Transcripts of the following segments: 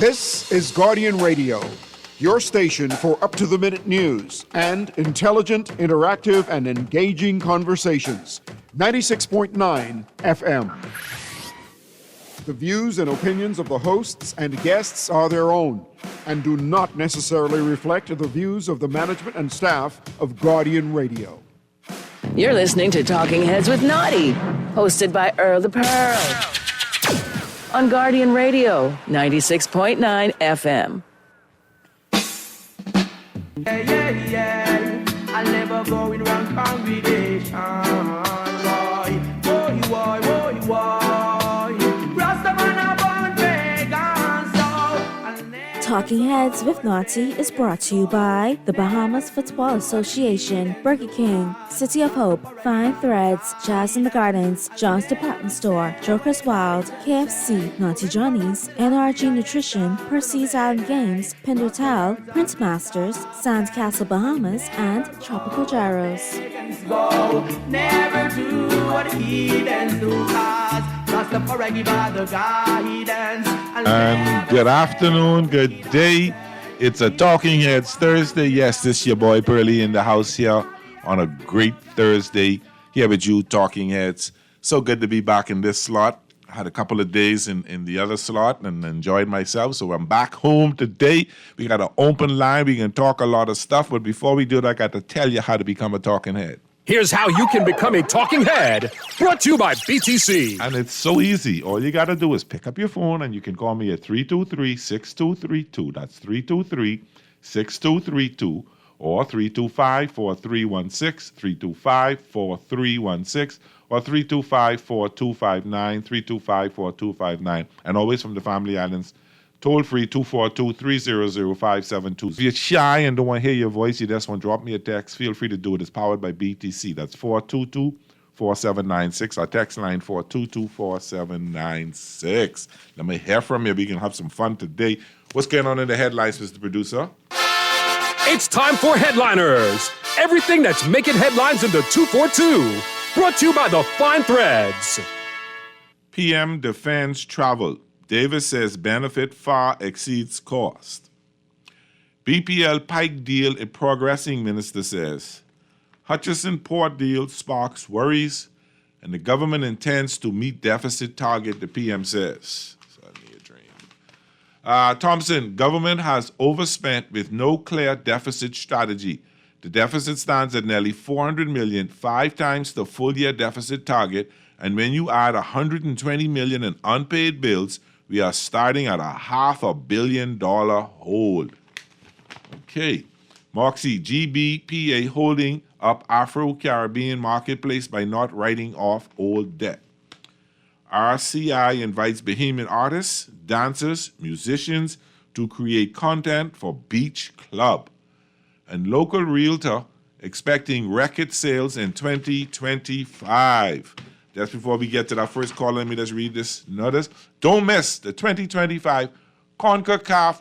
This is Guardian Radio, your station for up-to-the-minute news and intelligent, interactive, and engaging conversations. 96.9 FM. The views and opinions of the hosts and guests are their own and do not necessarily reflect the views of the management and staff of Guardian Radio. You're listening to Talking Heads with Naughty, hosted by Earl the Pearl. On Guardian Radio, 96.9 FM. Yeah. I'll never go in wrong combination. Boy. Rastaman born pagan, so I'll never... Talking Heads with Naughty is brought to you by the Bahamas Football Association, Burger King, City of Hope, Fine Threads, Jazz in the Gardens, John's Department Store, Joker's Wild, KFC, Naughty Johnny's, NRG Nutrition, Percy's Island Games, Pindotel, Print Masters, Sandcastle Bahamas, and Tropical Gyros. Never do what heathens do, cause Rastafari give us the guidance. And good afternoon, good day. It's a Talking Heads Thursday. Yes, this is your boy Pearly in the house here on a great Thursday here with you, Talking Heads. So good to be back in this slot. I had a couple of days in the other slot and enjoyed myself. So I'm back home today. We got an open line. We can talk a lot of stuff. But before we do that, I got to tell you how to become a Talking Head. Here's how you can become a Talking Head, brought to you by BTC. And it's so easy. All you got to do is pick up your phone and you can call me at 323-6232. That's 323-6232 or 325-4316, 325-4316 or 325-4259, 325-4259. And always from the Family Islands, toll free 242-300-572. If you're shy and don't want to hear your voice, you just want to drop me a text, feel free to do it. It's powered by BTC. That's 422-4796. Our text line 422-4796. Let me hear from you. We can have some fun today. What's going on in the headlines, Mr. Producer? It's time for Headliners. Everything that's making headlines in the 242. Brought to you by the Fine Threads. PM defends travel. Davis says benefit far exceeds cost. BPL Pike deal is progressing, Minister says. Hutchison Port deal sparks worries, and the government intends to meet deficit target, the PM says. Suddenly a dream. Thompson, government has overspent with no clear deficit strategy. The deficit stands at nearly $400 million, 5 times the full-year deficit target, and when you add $120 million in unpaid bills, we are starting at a $500 million hole. Okay. Moxie, GBPA holding up Afro-Caribbean marketplace by not writing off old debt. RCI invites Bahamian artists, dancers, musicians to create content for Beach Club. And local realtor expecting record sales in 2025. Just before we get to that first call, let me just read this notice. Don't miss the 2025 CONCACAF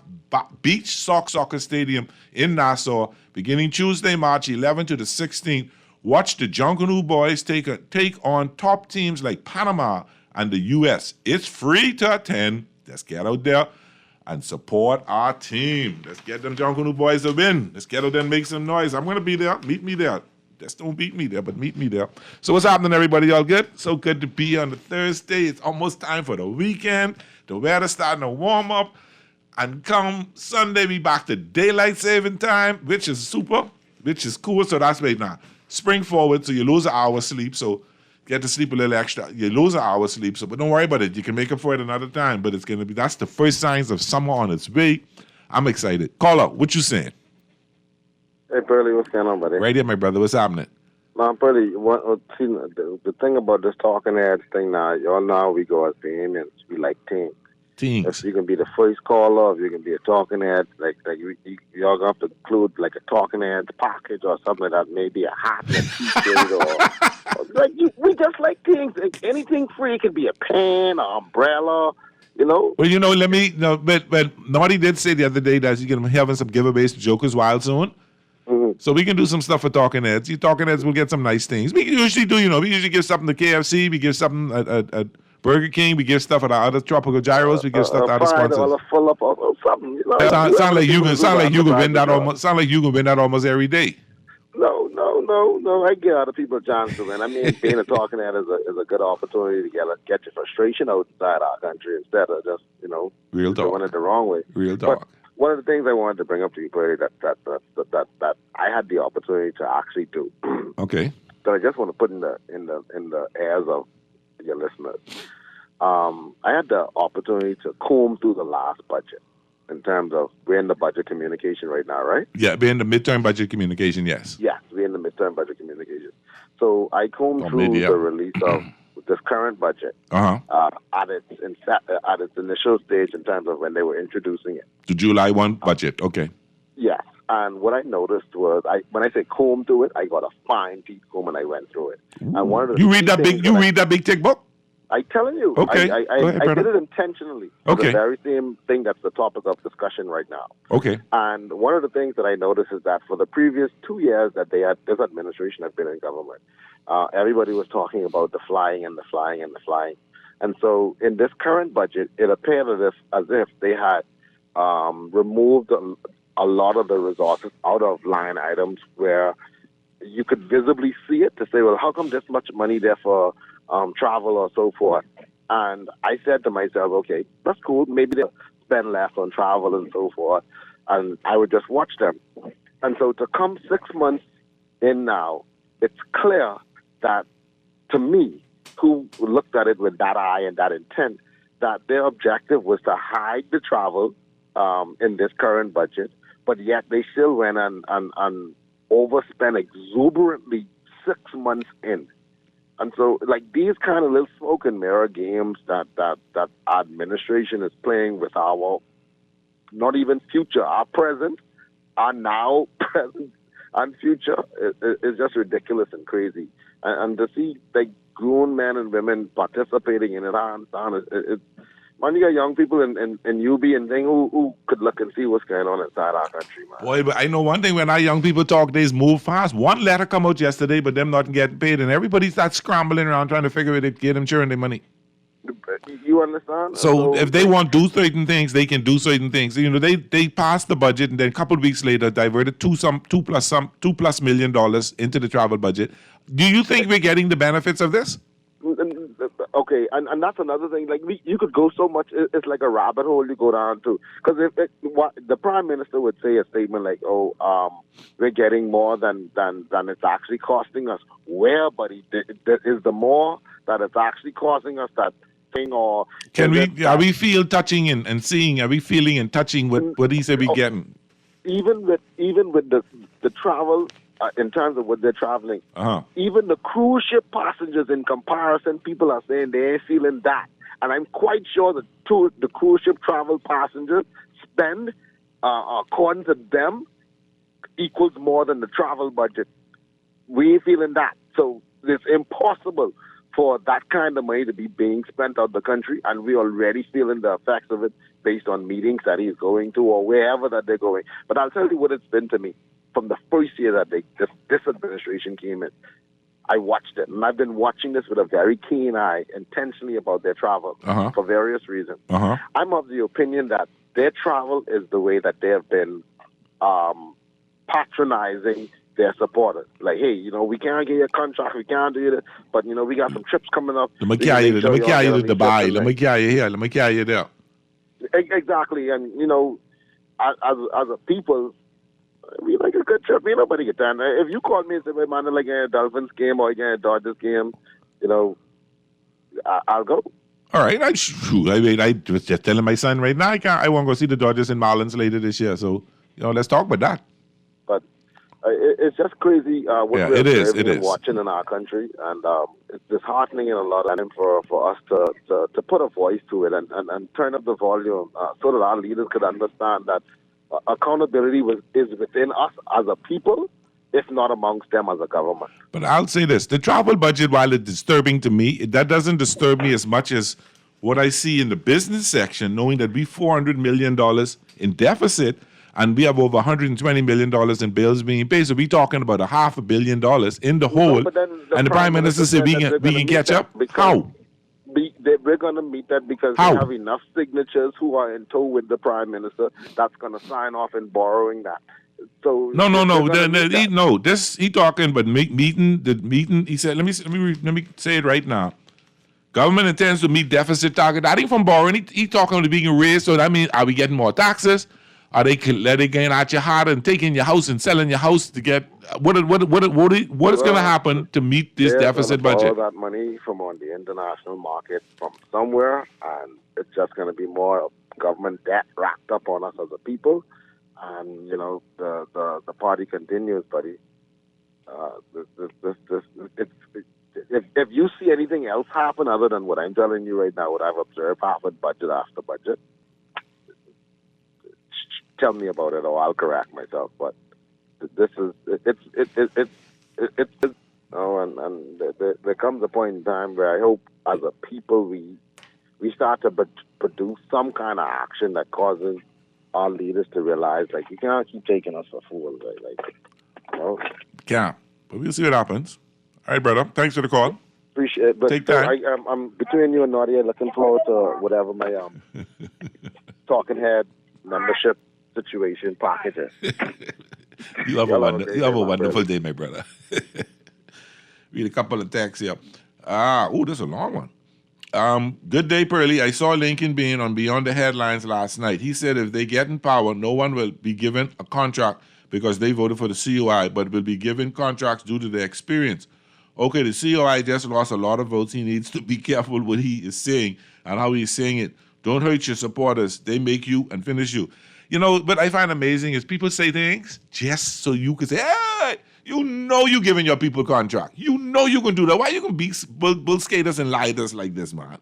Beach Soccer Stadium in Nassau, beginning Tuesday, March 11th to the 16th. Watch the Junkanoo boys take on top teams like Panama and the U.S. It's free to attend. Let's get out there and support our team. Let's get them Junkanoo boys a win. Let's get out there and make some noise. I'm going to be there. Meet me there. Just don't beat me there, but meet me there. So what's happening, everybody? All good? So good to be on the Thursday. It's almost time for the weekend. The weather's starting to warm up. And come Sunday, we back to daylight saving time, which is super, which is cool. So that's right now. Spring forward, so you lose an hour sleep. So get to sleep a little extra. You lose an hour sleep, so but don't worry about it. You can make up for it another time. But it's going to be, that's the first signs of summer on its way. I'm excited. Call up. What you saying? Hey, Pearly, what's going on, buddy? Right here, my brother. What's happening? No, Pearly, the thing about this Talking Heads thing now, y'all know how we go as Bahamians. We like teams. If you can be the first caller, if you can be a Talking Head, like y'all going to have to include like a Talking Heads package or something like that, maybe a hat and a t-shirt or like we just like things. Like, anything free. It could be a pen, an umbrella. You know? Well, but Naughty did say the other day that he's going to be having some giveaways to Joker's Wild soon. Mm-hmm. So we can do some stuff for Talking Heads. You Talking Heads will get some nice things. We usually do, we usually give something to KFC. We give something at Burger King, we give stuff at our other tropical gyros. We give stuff to other sponsors. Full up or something. You know? Sound like you can win that almost. Sound like you can win that almost every day. No. I get other people a chance to win. I mean, being a talking head is a good opportunity to get your frustration outside our country instead of just real talk doing it the wrong way. Real talk. But one of the things I wanted to bring up to you, Brady, that I had the opportunity to actually do. Okay. That I just want to put in the ears of your listeners. I had the opportunity to comb through the last budget in terms of we're in the budget communication right now, right? Yeah, we're in the midterm budget communication, yes. Yes, we're in the midterm budget communication. So I combed through the release of this current budget at its initial stage in terms of when they were introducing it. The July 1 budget, okay. Yes, and what I noticed was, when I say comb through it, I got a fine teeth comb and I went through it. Ooh. And one of the you read that big thick book? I'm telling you, okay. I did it intentionally. Okay. The very same thing that's the topic of discussion right now. Okay. And one of the things that I noticed is that for the previous 2 years that this administration had been in government, everybody was talking about the flying and the flying and the flying. And so in this current budget, it appeared as if they had removed a lot of the resources out of line items where you could visibly see it to say, well, how come this much money there for travel or so forth? And I said to myself, okay, that's cool. Maybe they'll spend less on travel and so forth, and I would just watch them. And so to come 6 months in now, it's clear that, to me, who looked at it with that eye and that intent, that their objective was to hide the travel in this current budget, but yet they still went and overspent exuberantly 6 months in. And so, like, these kind of little smoke and mirror games that our administration is playing with our, not even future, our present, our now, present, and future is just ridiculous and crazy. And to see, like, grown men and women participating in it, I understand it. Man, you got young people in UB and thing who could look and see what's going on inside our country, man. Boy, but I know one thing, when our young people talk, they move fast. One letter come out yesterday, but them not getting paid, and everybody starts scrambling around trying to figure out how to get them sharing their money. You understand? So if they want to do certain things, they can do certain things. They passed the budget, and then a couple of weeks later diverted $2+ million into the travel budget. Do you think we're getting the benefits of this? Okay, and that's another thing. Like, you could go so much, it's like a rabbit hole you go down to. Because the Prime Minister would say a statement like, we're getting more than it's actually costing us. Where, buddy? Is the more that it's actually costing us that thing, or... Are we feel touching and seeing, are we feeling and touching what he said we're getting? Even with the travel... in terms of what they're traveling. Even the cruise ship passengers, in comparison, people are saying they ain't feeling that. And I'm quite sure that the cruise ship travel passengers spend, according to them, equals more than the travel budget. We ain't feeling that. So it's impossible for that kind of money to be being spent out the country, and we're already feeling the effects of it based on meetings that he's going to or wherever that they're going. But I'll tell you what it's been to me. From the first year that this administration came in, I watched it, and I've been watching this with a very keen eye, intentionally about their travel for various reasons. I'm of the opinion that their travel is the way that they have been patronizing their supporters. Like, hey, we can't get you a contract, we can't do it, but we got some trips coming up. Let me carry you to Dubai. Let me carry you here. Let me carry you there. Exactly, and as a people. We like a good trip. Nobody get done. If you call me and say, man, I like a Dolphins game or a Dodgers game, I'll go. All right. I was just telling my son right now, I want to go see the Dodgers in Marlins later this year. So, let's talk about that. But it's just crazy what we're watching in our country. And it's disheartening in a lot of time for us to put a voice to it and turn up the volume so that our leaders could understand that accountability is within us as a people, if not amongst them as a government. But I'll say this, the travel budget, while it's disturbing to me, that doesn't disturb me as much as what I see in the business section, knowing that we $400 million in deficit and we have over $120 million in bills being paid. So we're talking about $500 million in the hole. And the Prime Minister said we can catch up. How? we're going to meet that because How? we have enough signatures who are in tow with the Prime Minister that's going to sign off in borrowing that. So No. He talking, but meeting. He said, let me say it right now. Government intends to meet deficit target. That ain't from borrowing. He talking to being raised. So that means, are we getting more taxes? Are they letting get out your heart and taking your house and selling your house to get what is going to happen to meet this deficit budget? Borrow that money from on the international market from somewhere, and it's just going to be more government debt racked up on us as a people. And the party continues, buddy. If you see anything else happen other than what I'm telling you right now, what I've observed happen budget after budget, tell me about it, or I'll correct myself. But this is there comes a point in time where I hope, as a people, we start to produce some kind of action that causes our leaders to realize, like, you can't keep taking us for fools, right? Yeah, but we'll see what happens. All right, brother. Thanks for the call. Appreciate it. But take time. I'm between you and Nadia, looking forward to whatever my talking head membership situation package is. You have a wonderful day, my brother. Read a couple of texts here. That's a long one. Good day, Pearly. I saw Lincoln Bean on Beyond the Headlines last night. He said if they get in power, no one will be given a contract because they voted for the COI, but will be given contracts due to their experience. Okay, the COI just lost a lot of votes. He needs to be careful what he is saying and how he's saying it. Don't hurt your supporters. They make you and finish you. But I find amazing is people say things just so you can say, hey, you're giving your people contract. You can do that. Why you can be bull skaters and liars like this, man?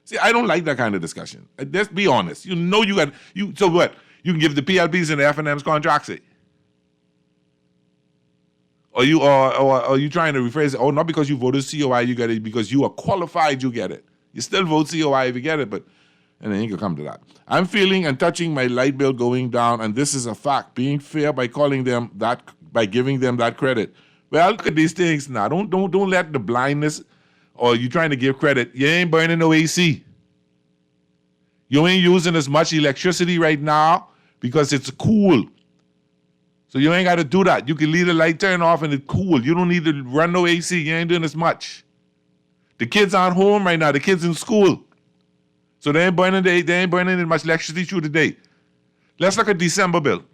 See, I don't like that kind of discussion. Let's be honest. So what? You can give the PLPs and the FNMs contracts, Or you trying to rephrase it? Oh, not because you voted COI, you get it. Because you are qualified, you get it. You still vote COI if you get it, and then you can come to that. I'm feeling and touching my light bill going down, and this is a fact. Being fair by giving them that credit. Well, look at these things now. Don't let the blindness, or you trying to give credit. You ain't burning no AC. You ain't using as much electricity right now because it's cool. So you ain't got to do that. You can leave the light turn off and it's cool. You don't need to run no AC. You ain't doing as much. The kids aren't home right now. The kids in school. So they ain't burning as much electricity through the day. Let's look at December bill.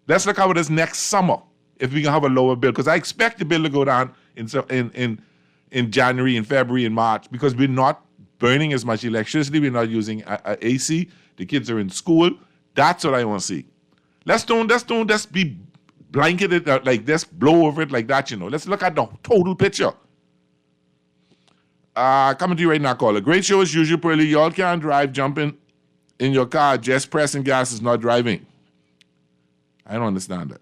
Let's look how it is next summer if we can have a lower bill. Because I expect the bill to go down in January, in February, in March because we're not burning as much electricity. We're not using AC. The kids are in school. That's what I want to see. Let's don't just be blanketed like this, blow over it like that, Let's look at the total picture. Coming to you right now, caller. Great show as usual, Pearly. Y'all can't drive jumping in your car, just pressing gas is not driving. I don't understand that.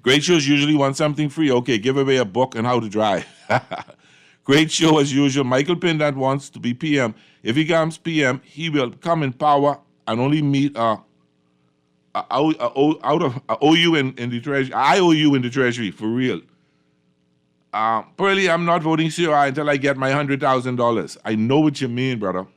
Great shows usually want something free. Okay, give away a book on how to drive. Great show as usual. Michael Pindant wants to be PM. If he comes PM, he will come in power and only meet I owe you in the treasury. I owe you in the treasury for real. Pearly, I'm not voting COI until I get my $100,000. I know what you mean, brother.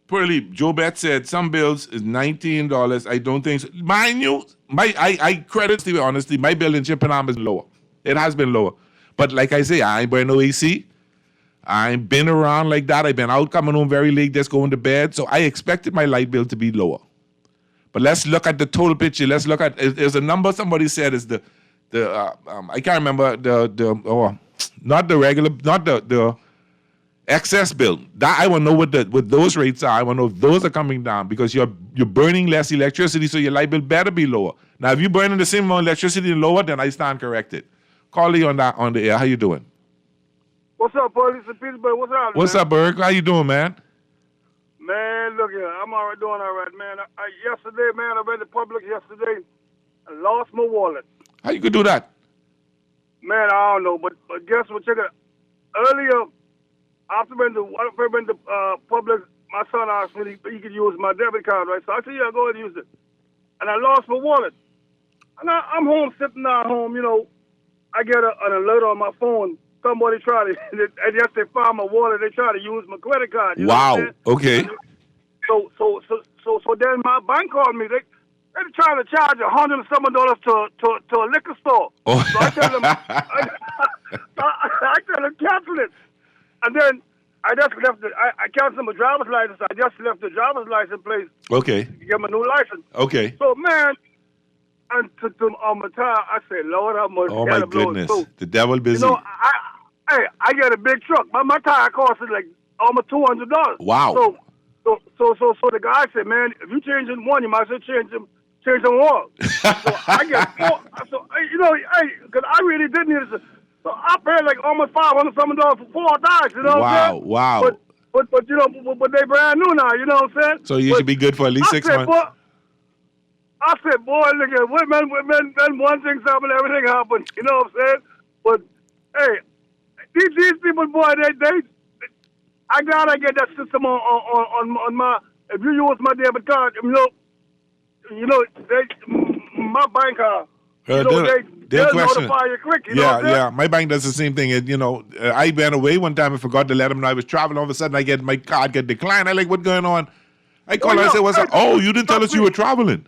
Pearly, Joe Bet said some bills is $19. I don't think so. Mind you, I credit Steve honestly. My bill in Chippenham is lower. It has been lower, but like I say, I ain't burning no AC. I ain't been around like that. I've been out coming home very late, just going to bed. So I expected my light bill to be lower. But let's look at the total picture. Let's look at, there's a number somebody said is I can't remember not the excess bill. That I want to know what those rates are. I want to know if those are coming down because you're burning less electricity, so your light bill better be lower. Now, if you're burning the same amount of electricity and lower, then I stand corrected. Call you on the air. How you doing? What's up, Paul? It's Pittsburgh. What's up, What's up, Berg? How you doing, man? Man, look here. I'm doing all right, man. Yesterday, man, I read the Public yesterday. I lost my wallet. How you could do that? Man, I don't know, but guess what? Check it out. Earlier, after when the Public, my son asked me he could use my debit card, right? So I said, yeah, go ahead and use it. And I lost my wallet. And I'm home, sitting down home, I get an alert on my phone. somebody tried to, and yes, they found my wallet. They tried to use my credit card. You know Wow. what I'm saying? Okay. So then my bank called me. They trying to charge $100 and some dollars to a liquor store. Oh. So I tell them, I tell them cancel it, and then I just left I canceled my driver's license. I just left the driver's license place. Okay. To get my new license. Okay. So man, and on my time, I said, Lord, I'm gonna. Oh my goodness, the devil busy. You know, I get a big truck. My tire cost is like almost $200. Wow. So the guy said, man, if you change them one, you might as well change them all. So I get four. So you know, because I really didn't need it. So I paid like almost $500 something for 4 tires. You know what I'm saying? Wow. But you know, but they brand new now. You know what I'm saying? So you should be good for at least 6 months. I said, boy, look at women, one thing happened, everything happened. You know what I'm saying? But hey, these people, boy, they I gotta get that system on my. If you use my debit card, you know, my bank card. They'll notify you quick. You know what I'm saying? Yeah. My bank does the same thing. And, you know, I went away one time and forgot to let them know I was traveling. All of a sudden, I get my card get declined. I like, what's going on? I call her and say, what's up? Oh, you didn't tell us you were traveling.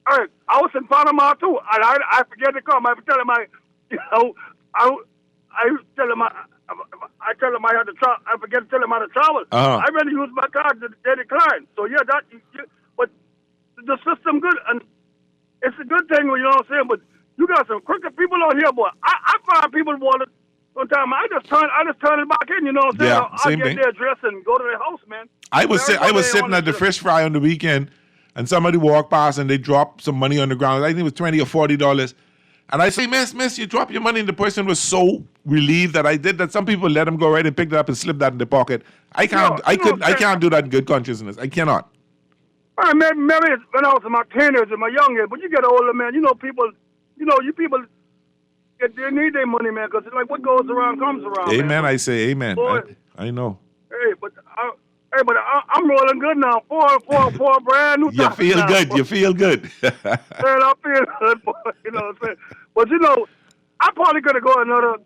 All right, I was in Panama too, and I forget to come. I tell him I tell him I had to travel. I forget to tell him how to travel. I already used my card. They declined. So yeah, but the system good, and it's a good thing. You know what I'm saying? But you got some crooked people on here, boy. I find people wanted. Sometimes I just turn it back in. You know what I'm saying? Yeah, I'll get their address and go to their house, man. I was sitting at the fish fry on the weekend. And somebody walked past and they dropped some money on the ground. I think it was $20 or $40. And I say, miss, you dropped your money. And the person was so relieved that I did that. Some people let them go right and picked it up and slipped that in their pocket. I can't do that in good consciousness. I cannot. All right, maybe when I was in my teenagers and my young age, but you get older, man, you people they need their money, man, because it's like what goes around comes around. Amen, man. I say amen. I know. Hey, but I'm rolling good now. Four brand new. You feel good. You feel good. Man, I feel good, boy. You know what I'm saying? But I'm probably gonna go another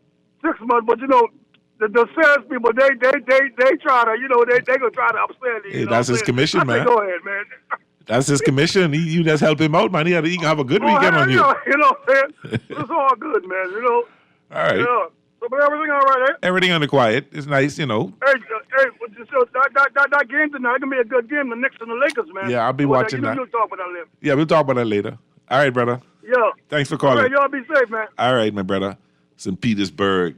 6 months. But the salespeople, they try to, they gonna try to upsell you. Hey, that's his commission, man. Go ahead, man. That's his commission. You just help him out, man. He can have a good weekend on you. You know what I'm saying? It's all good, man. All right. Yeah. So, but everything all right, eh? Everything on the quiet. It's nice, Hey, so that game tonight can be a good game. The Knicks and the Lakers, man. Yeah, I'll be watching that. You'll talk about that later. Yeah, we'll talk about that later. All right, brother. Yeah. Thanks for calling. All right, y'all be safe, man. All right, my brother. St. Petersburg,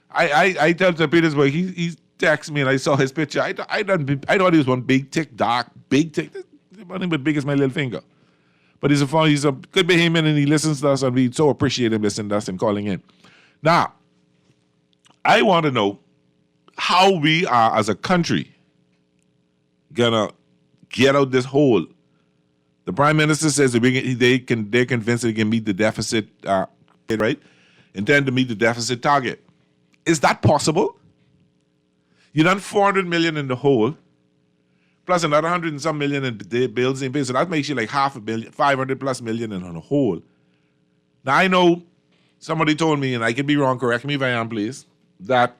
I tell St. Petersburg, he texted me and I saw his picture. I thought he was one big tick, dark, big tick. One but big as my little finger. But he's a good Bahamian and he listens to us and we so appreciate him listening to us and calling in. Now, I want to know how we are as a country gonna get out this hole. The Prime Minister says that they're convinced they can meet the deficit, right? Intend to meet the deficit target. Is that possible? You done $400 million in the hole, plus another 100 and some million in the bills in pay. So that makes you like $500 million, 500 plus million in the hole. Now I know somebody told me, and I could be wrong, correct me if I am, please, that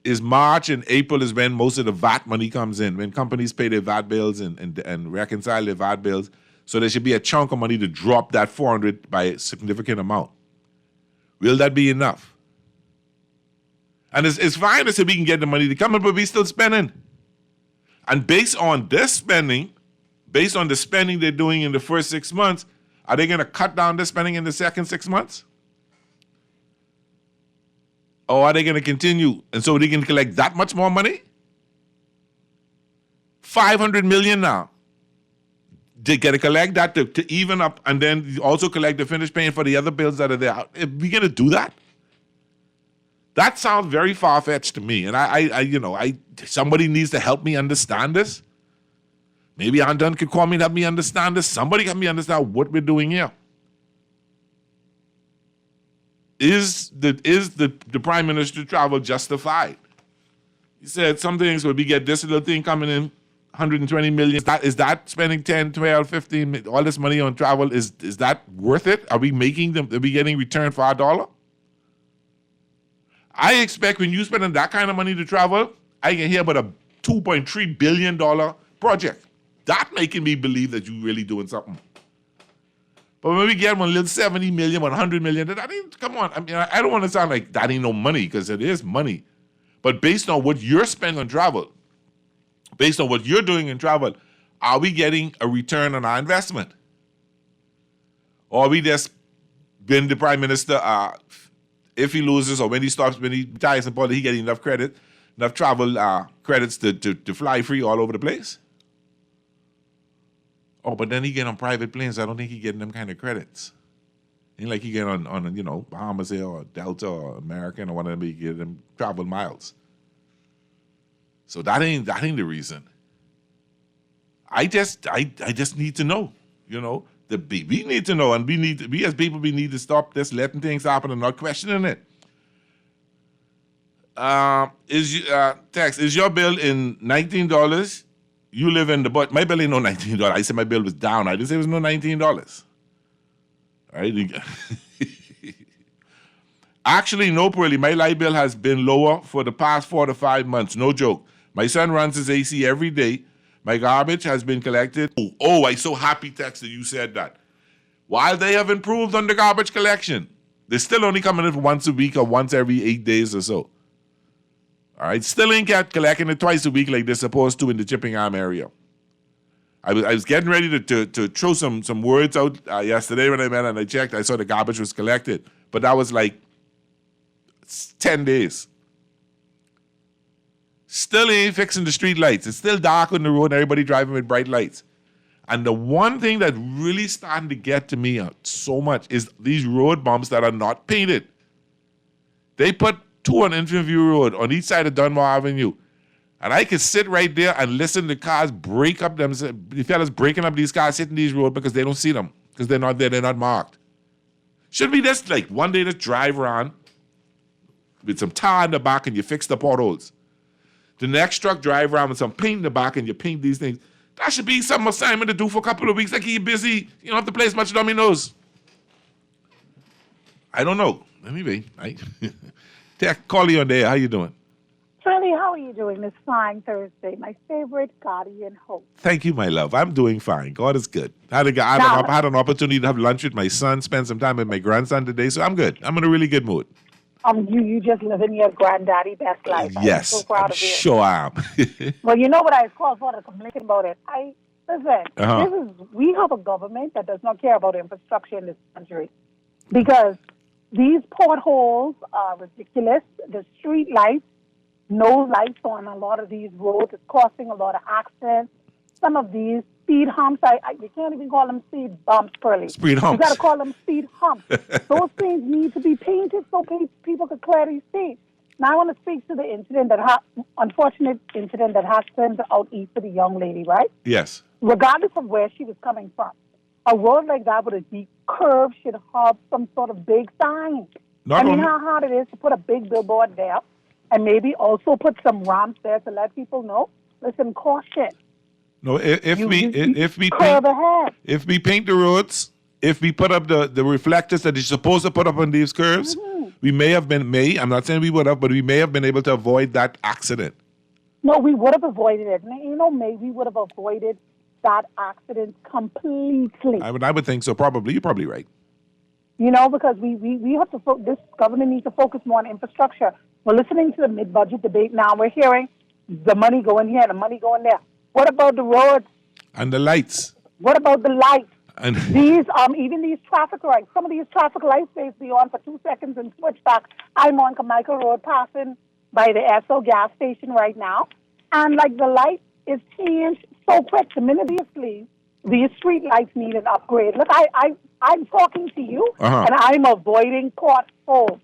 is March and April is when most of the VAT money comes in, when companies pay their VAT bills and reconcile their VAT bills. So there should be a chunk of money to drop that 400 by a significant amount. Will that be enough? And it's fine to say we can get the money to come in, but we still spending. And based on this spending, based on the spending they're doing in the first 6 months, are they going to cut down the spending in the second 6 months? Or are they going to continue? And so they can collect that much more money? $500 million now. They got to collect that to even up and then also collect the finish paying for the other bills that are there. Are we going to do that? That sounds very far-fetched to me. And I somebody needs to help me understand this. Maybe Andon could call me and help me understand this. Somebody help me understand what we're doing here. Is the Prime Minister travel justified? He said some things where we get this little thing coming in, 120 million. Is that spending 10, 12, 15, all this money on travel, is that worth it? Are we getting return for our dollar? I expect when you spending that kind of money to travel, I can hear about a $2.3 billion project. That making me believe that you really doing something. But when we get one little 70 million, 100 million, that ain't, come on. I mean, I don't want to sound like that ain't no money, because it is money. But based on what you're spending on travel, based on what you're doing in travel, are we getting a return on our investment? Or are we just been the prime minister, if he loses or when he stops, when he retires in politics, he getting enough credit, enough travel credits to fly free all over the place? Oh, but then he get on private planes. I don't think he getting them kind of credits. Ain't like he get on Bahamas Air or Delta or American or one of them, he get them travel miles. So that ain't the reason. I just need to know, we need to know, and we as people, we need to stop just letting things happen and not questioning it. Is your bill in $19? You live in my bill ain't no $19. I said my bill was down. I didn't say it was no $19. All right. Actually, no, Pearlie, my light bill has been lower for the past 4 to 5 months. No joke. My son runs his AC every day. My garbage has been collected. Oh, I'm so happy, Tex, that you said that. While they have improved on the garbage collection, they're still only coming in once a week or once every 8 days or so. All right, still ain't collecting it twice a week like they're supposed to in the Chipping Arm area. I was getting ready to throw some words out yesterday when I met and I checked. I saw the garbage was collected, but that was like 10 days. Still ain't fixing the street lights. It's still dark on the road and everybody driving with bright lights. And the one thing that really starting to get to me so much is these road bumps that are not painted. They put 2 on Infinite View Road on each side of Dunmore Avenue. And I could sit right there and listen to cars break up them. The fellas breaking up these cars, hitting these roads because they don't see them. Because they're not there, they're not marked. Should we just like one day just drive around with some tar in the back and you fix the potholes? The next truck drive around with some paint in the back and you paint these things. That should be some assignment to do for a couple of weeks. Like, keep you busy. You don't have to play as much dominoes. I don't know. Anyway, call you on there. How you doing? Shirley, how are you doing this fine Thursday? My favorite guardian host. Thank you, my love. I'm doing fine. God is good. I had an opportunity to have lunch with my son, spend some time with my grandson today, so I'm good. I'm in a really good mood. You just living your granddaddy best life. Yes, I'm so proud of you. Sure am. Well, you know what I called for to complain about it. We have a government that does not care about infrastructure in this country because these potholes are ridiculous. The street lights, no lights on a lot of these roads. It's causing a lot of accidents. Some of these speed humps, you can't even call them speed bumps, Pearlie. Speed humps. You got to call them speed humps. Those things need to be painted so people can clearly see. Now I want to speak to the incident unfortunate incident that happened out east for the young lady, right? Yes. Regardless of where she was coming from, a road like that with a deep curve should have some sort of big sign. How hard it is to put a big billboard there and maybe also put some ramps there to let people know, listen, caution. No, if we paint the roads, if we put up the reflectors that you're supposed to put up on these curves, we I'm not saying we would have, but we may have been able to avoid that accident. No, we would have avoided it. Maybe we would have avoided that accident completely. I would think so, probably. You're probably right. Because we have to, this government needs to focus more on infrastructure. We're listening to the mid-budget debate now. We're hearing the money going here, the money going there. What about the roads? And the lights. What about the lights? And even these traffic lights. Some of these traffic lights they be on for 2 seconds and switch back. I'm on Carmichael Road passing by the Esso gas station right now. And the light is changed so quick. Immediately, these street lights need an upgrade. Look, I'm talking to you, and I'm avoiding potholes.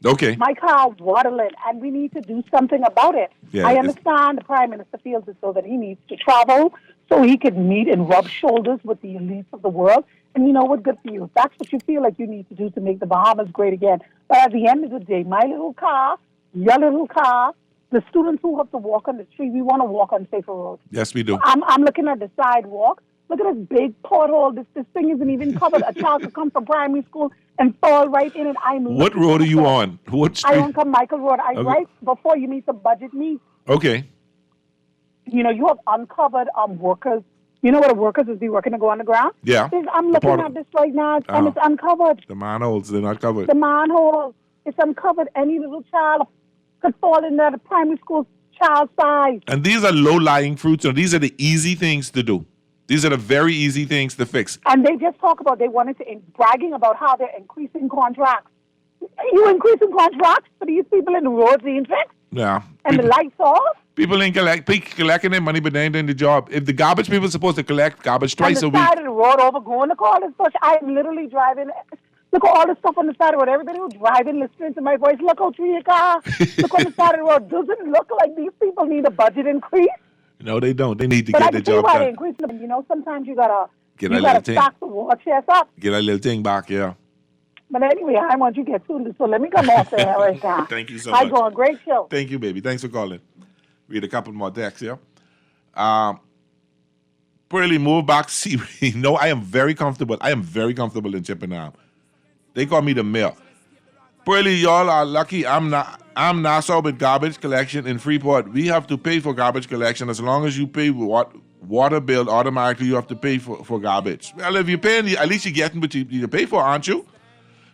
Okay. My car waterline, and we need to do something about it. Yeah, I understand the Prime Minister feels as though that he needs to travel so he could meet and rub shoulders with the elites of the world. And you know what? Good for you. If that's what you feel like you need to do to make the Bahamas great again. But at the end of the day, my little car, your little car, the students who have to walk on the street, we want to walk on safer roads. Yes, we do. I'm looking at the sidewalk. Look at this big pothole. This thing isn't even covered. A child could come from primary school and fall right in it. What road are you on? What street? I on Michael Road. Right before you meet the budget meet. Okay. You know, you have uncovered workers. You know what a workers is? Be working to go on the ground? Yeah. I'm looking at this right now, and it's uncovered. The manholes, they're not covered. The manholes, it's uncovered. Any little child could fall in there, the primary school child size. And these are low-lying fruits, so these are the easy things to do. These are the very easy things to fix. And they just talk about, they wanted to, bragging about how they're increasing contracts. You increasing contracts for these people in the roads being fixed? Yeah. And the lights off? People ain't collecting their money, but they ain't doing the job. If the garbage people are supposed to collect garbage twice a week. On the side of the road over going to College Bush, I'm literally driving. Look at all the stuff on the side of the road. Everybody who's driving, listening to my voice, look out through your car. Look on the side of the road. Doesn't look like these people need a budget increase. No, they don't. They need to but get the job done. But I can see why done. they're increasing them. You know, sometimes you gotta thing. stock the war chest up. Get a little thing back, yeah. But anyway, I want you to get to this, so let me come off there right now. Thank you so much. Hi, going great show. Thank you, baby. Thanks for calling. Read a couple more texts here. Pearlie, move back. See, no, I am very comfortable. I am very comfortable in Chippenham. They call me the mayor. Pearlie, y'all are lucky. I'm Nassau with garbage collection in Freeport. We have to pay for garbage collection as long as you pay water bill. Automatically, you have to pay for garbage. Well, if you're paying, at least you're getting what you pay for, aren't you?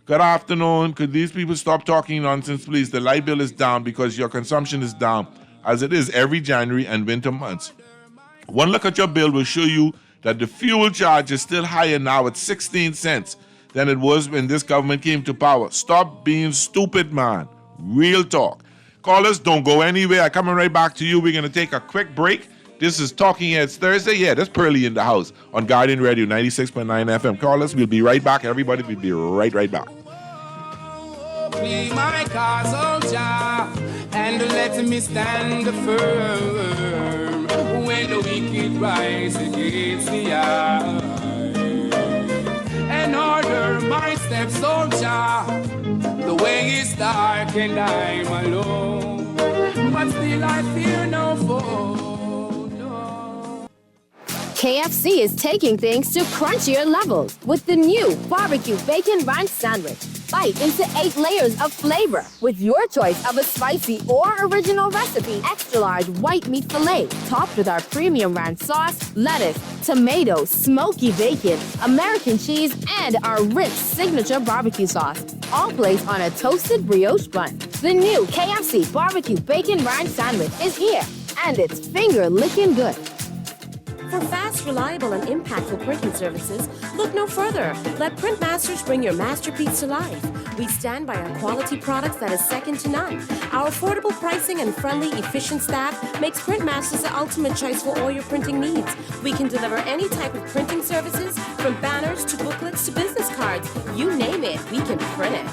Good afternoon. Could these people stop talking nonsense, please? The light bill is down because your consumption is down, as it is every January and winter months. One look at your bill will show you that the fuel charge is still higher now at 16 cents than it was when this government came to power. Stop being stupid, man. Real talk. Callers, don't go anywhere. Coming right back to you. We're going to take a quick break. This is Talking Heads Thursday. Yeah, that's Pearlie in the house on Guardian Radio 96.9 FM. Callers, we'll be right back. Everybody, we'll be right back. Be my cause, and let me stand firm when the wicked rise against the eye. And order my steps, the way is dark and I'm alone, but still I fear no foe. KFC is taking things to crunchier levels with the new barbecue bacon ranch sandwich. Bite into 8 layers of flavor with your choice of a spicy or original recipe. Extra large white meat fillet topped with our premium ranch sauce, lettuce, tomatoes, smoky bacon, American cheese, and our rich signature barbecue sauce. All placed on a toasted brioche bun. The new KFC barbecue bacon ranch sandwich is here, and it's finger-licking good. For fast, reliable, and impactful printing services, look no further. Let Printmasters bring your masterpiece to life. We stand by our quality products that is second to none. Our affordable pricing and friendly, efficient staff makes Printmasters the ultimate choice for all your printing needs. We can deliver any type of printing services, from banners to booklets to business cards. You name it, we can print it.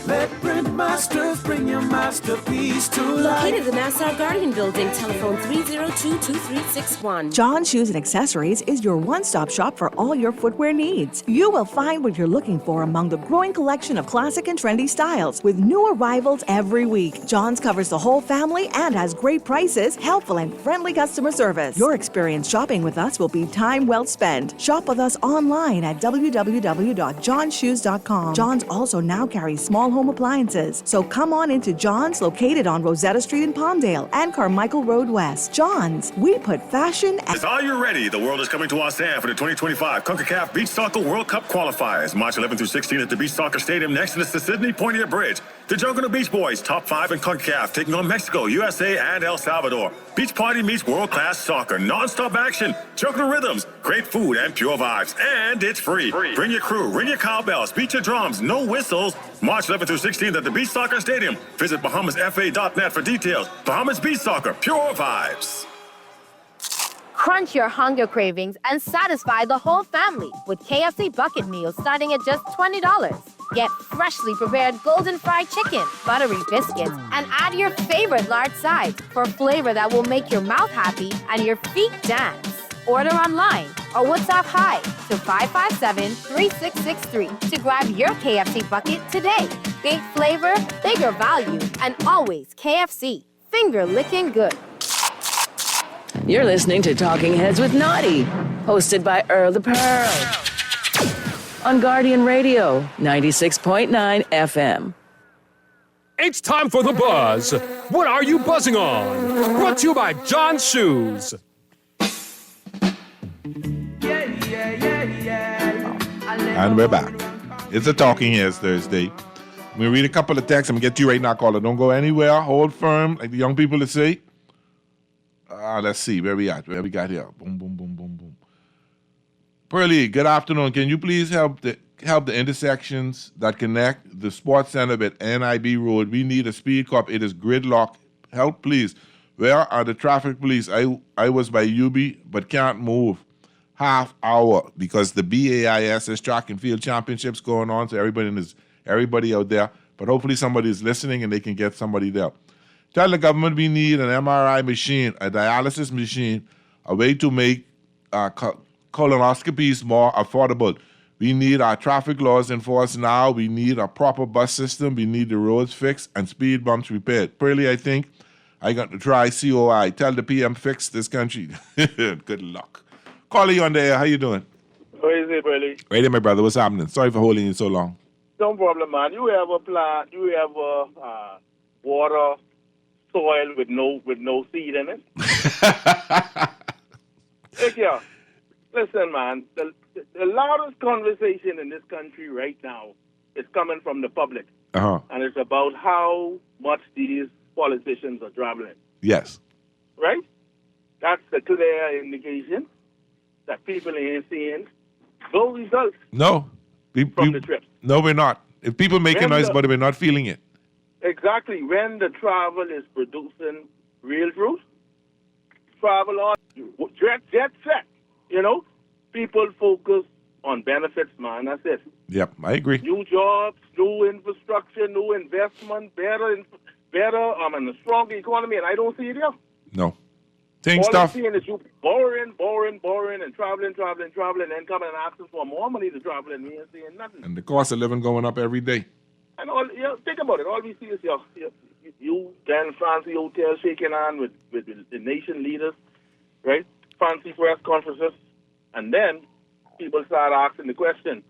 Let Printmasters bring your masterpiece to life. Located in the Nassau Guardian Building, telephone 302-2361. John Shoes and Accessories is your one-stop shop for all your footwear needs. You will find what you're looking for among the growing collection of classic and trendy styles with new arrivals every week. John's covers the whole family and has great prices, helpful and friendly customer service. Your experience shopping with us will be time well spent. Shop with us online at www.johnshoes.com. John's also now carries small home appliances. So come on into John's, located on Rosetta Street in Palmdale and Carmichael Road West. John's, we put fashion. Are you ready? The world is coming to Austin for the 2025 CONCACAF Beach Soccer World Cup qualifiers. March 11 through 16 at the Beach Soccer Stadium next to the Sydney Poitier Bridge. The Jungle Beach Boys, top 5 in CONCACAF, taking on Mexico, USA, and El Salvador. Beach party meets world-class soccer, non-stop action, Jungle rhythms, great food, and pure vibes. And it's free. Bring your crew, ring your cowbells, beat your drums, no whistles. March 11 through 16th at the Beach Soccer Stadium. Visit BahamasFA.net for details. Bahamas Beach Soccer, pure vibes. Crunch your hunger cravings and satisfy the whole family with KFC bucket meals starting at just $20. Get freshly prepared golden fried chicken, buttery biscuits, and add your favorite large sides for flavor that will make your mouth happy and your feet dance. Order online or WhatsApp hi to 557-3663 to grab your KFC bucket today. Big flavor, bigger value, and always KFC. Finger licking good. You're listening to Talking Heads with Naughty, hosted by Earl the Pearl. On Guardian Radio, 96.9 FM. It's time for The Buzz. What are you buzzing on? Brought to you by John's Shoes. And we're back. It's a Talking Heads Thursday. We read a couple of texts. I'm going to get to you right now, caller. Don't go anywhere. Hold firm, like the young people would say. Let's see. Where we at? Where we got here? Boom, boom, boom, boom, boom. Pearlie, good afternoon. Can you please help the intersections that connect the sports center with NIB Road? We need a speed cop. It is gridlock. Help, please. Where are the traffic police? I was by UB, but can't move. Half hour because the BAISS track and field championships going on. So everybody out there. But hopefully somebody is listening and they can get somebody there. Tell the government we need an MRI machine, a dialysis machine, a way to make colonoscopies more affordable. We need our traffic laws enforced now. We need a proper bus system. We need the roads fixed and speed bumps repaired. Pearlie, I think I got to try COI. Tell the PM fix this country. Good luck. Callie on the air. How you doing? How is it, Pearlie? Right there, my brother. What's happening? Sorry for holding you so long. No problem, man. You have a plant. You have a water soil with no seed in it. Look here. Listen, man. The loudest conversation in this country right now is coming from the public. And it's about how much these politicians are traveling. Yes. Right? That's the clear indication that people ain't seeing no results No. from the trips. No, we're not. If people make a noise about it, we're not feeling it. Exactly. When the travel is producing real fruit, travel on, jet set, you know, people focus on benefits, man. That's it. Yep, I agree. New jobs, new infrastructure, new investment, a stronger economy, and I don't see it here. No. Same All stuff. I'm seeing is you borrowing, and traveling, and then coming and asking for more money to travel, and we ain't seeing nothing. And the cost of living going up every day. And think about it. All we see is you then fancy hotels shaking hands with the nation leaders, right? Fancy press conferences. And then people start asking the question,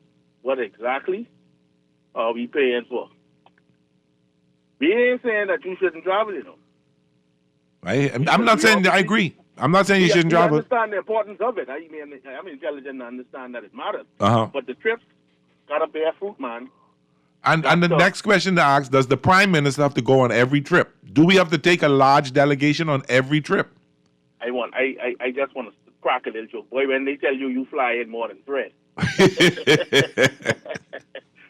what exactly are we paying for? We ain't saying that you shouldn't travel, you know. I'm not saying that I agree. I'm not saying you shouldn't travel. I understand the importance of it. I'm intelligent and understand that it matters. But the trips got to bear fruit, man. And the next question to ask, does the Prime Minister have to go on every trip? Do we have to take a large delegation on every trip? I just want to crack a little joke. Boy, when they tell you fly in more than Fred.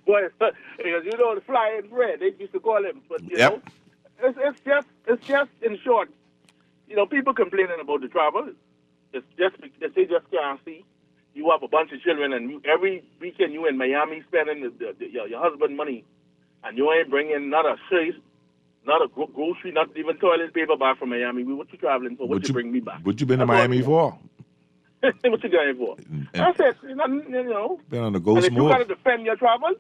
Boy, because you know the flying Fred, they used to call him. But you know, it's just in short, you know, people complaining about the travel. It's just they just can't see. You have a bunch of children, and every weekend you in Miami spending your husband money, and you ain't bringing not a shirt, not a grocery, not even toilet paper back from Miami. What you traveling for? What you bring me back? What you been to Miami for? What you going for? That's it. You know. Been on the ghost and if move. you got to defend your travel,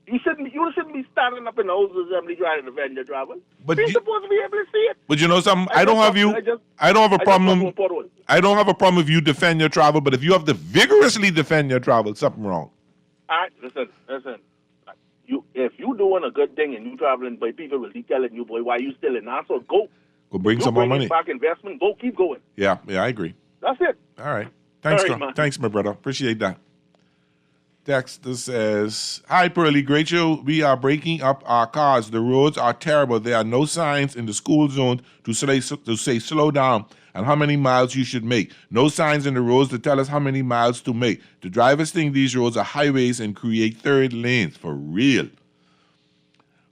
You shouldn't be standing up in the House of Assembly trying to defend your travel. But you're supposed to be able to see it. But you know something? I don't have a problem. I don't have a problem if you defend your travel, but if you have to vigorously defend your travel, something wrong. All right, listen. If you doing a good thing and you traveling, boy, people will be telling you, boy, why you still in Nassau? Go bring some more money. Back investment. Go, keep going. Yeah, I agree. That's it. All right. Thanks, All right, thanks, my brother. Appreciate that. Dexter says, "Hi, Pearlie. Great show. We are breaking up our cars. The roads are terrible. There are no signs in the school zone to say slow down and how many miles you should make. No signs in the roads to tell us how many miles to make. The drivers think these roads are highways and create third lanes. For real.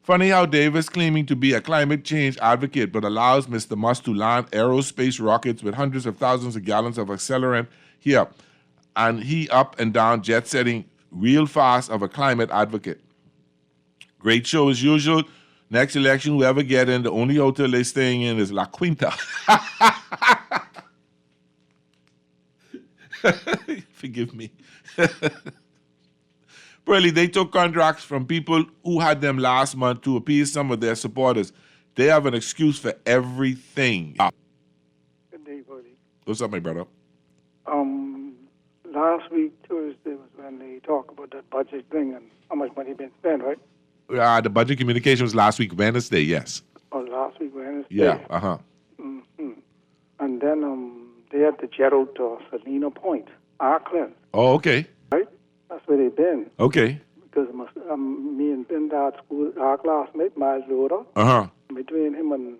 Funny how Davis claiming to be a climate change advocate but allows Mr. Musk to land aerospace rockets with hundreds of thousands of gallons of accelerant here, and he up and down jet setting real fast of a climate advocate. Great show as usual. Next election, whoever get in, the only hotel they're staying in is La Quinta." Forgive me. Pearlie, they took contracts from people who had them last month to appease some of their supporters. They have an excuse for everything. Good day, buddy. What's up, my brother? last week, Thursday, was when they talked about that budget thing and how much money been spent, right? The budget communication was last week, Wednesday, yes. Oh, last week, Wednesday. Yeah, uh-huh. Mm-hmm. And then they had to jet out to Salina Point, Auckland, Oh, okay. right? That's where they've been. Okay. Because me and Ben Dad school, our classmate, Miles Loader, Uh-huh. between him and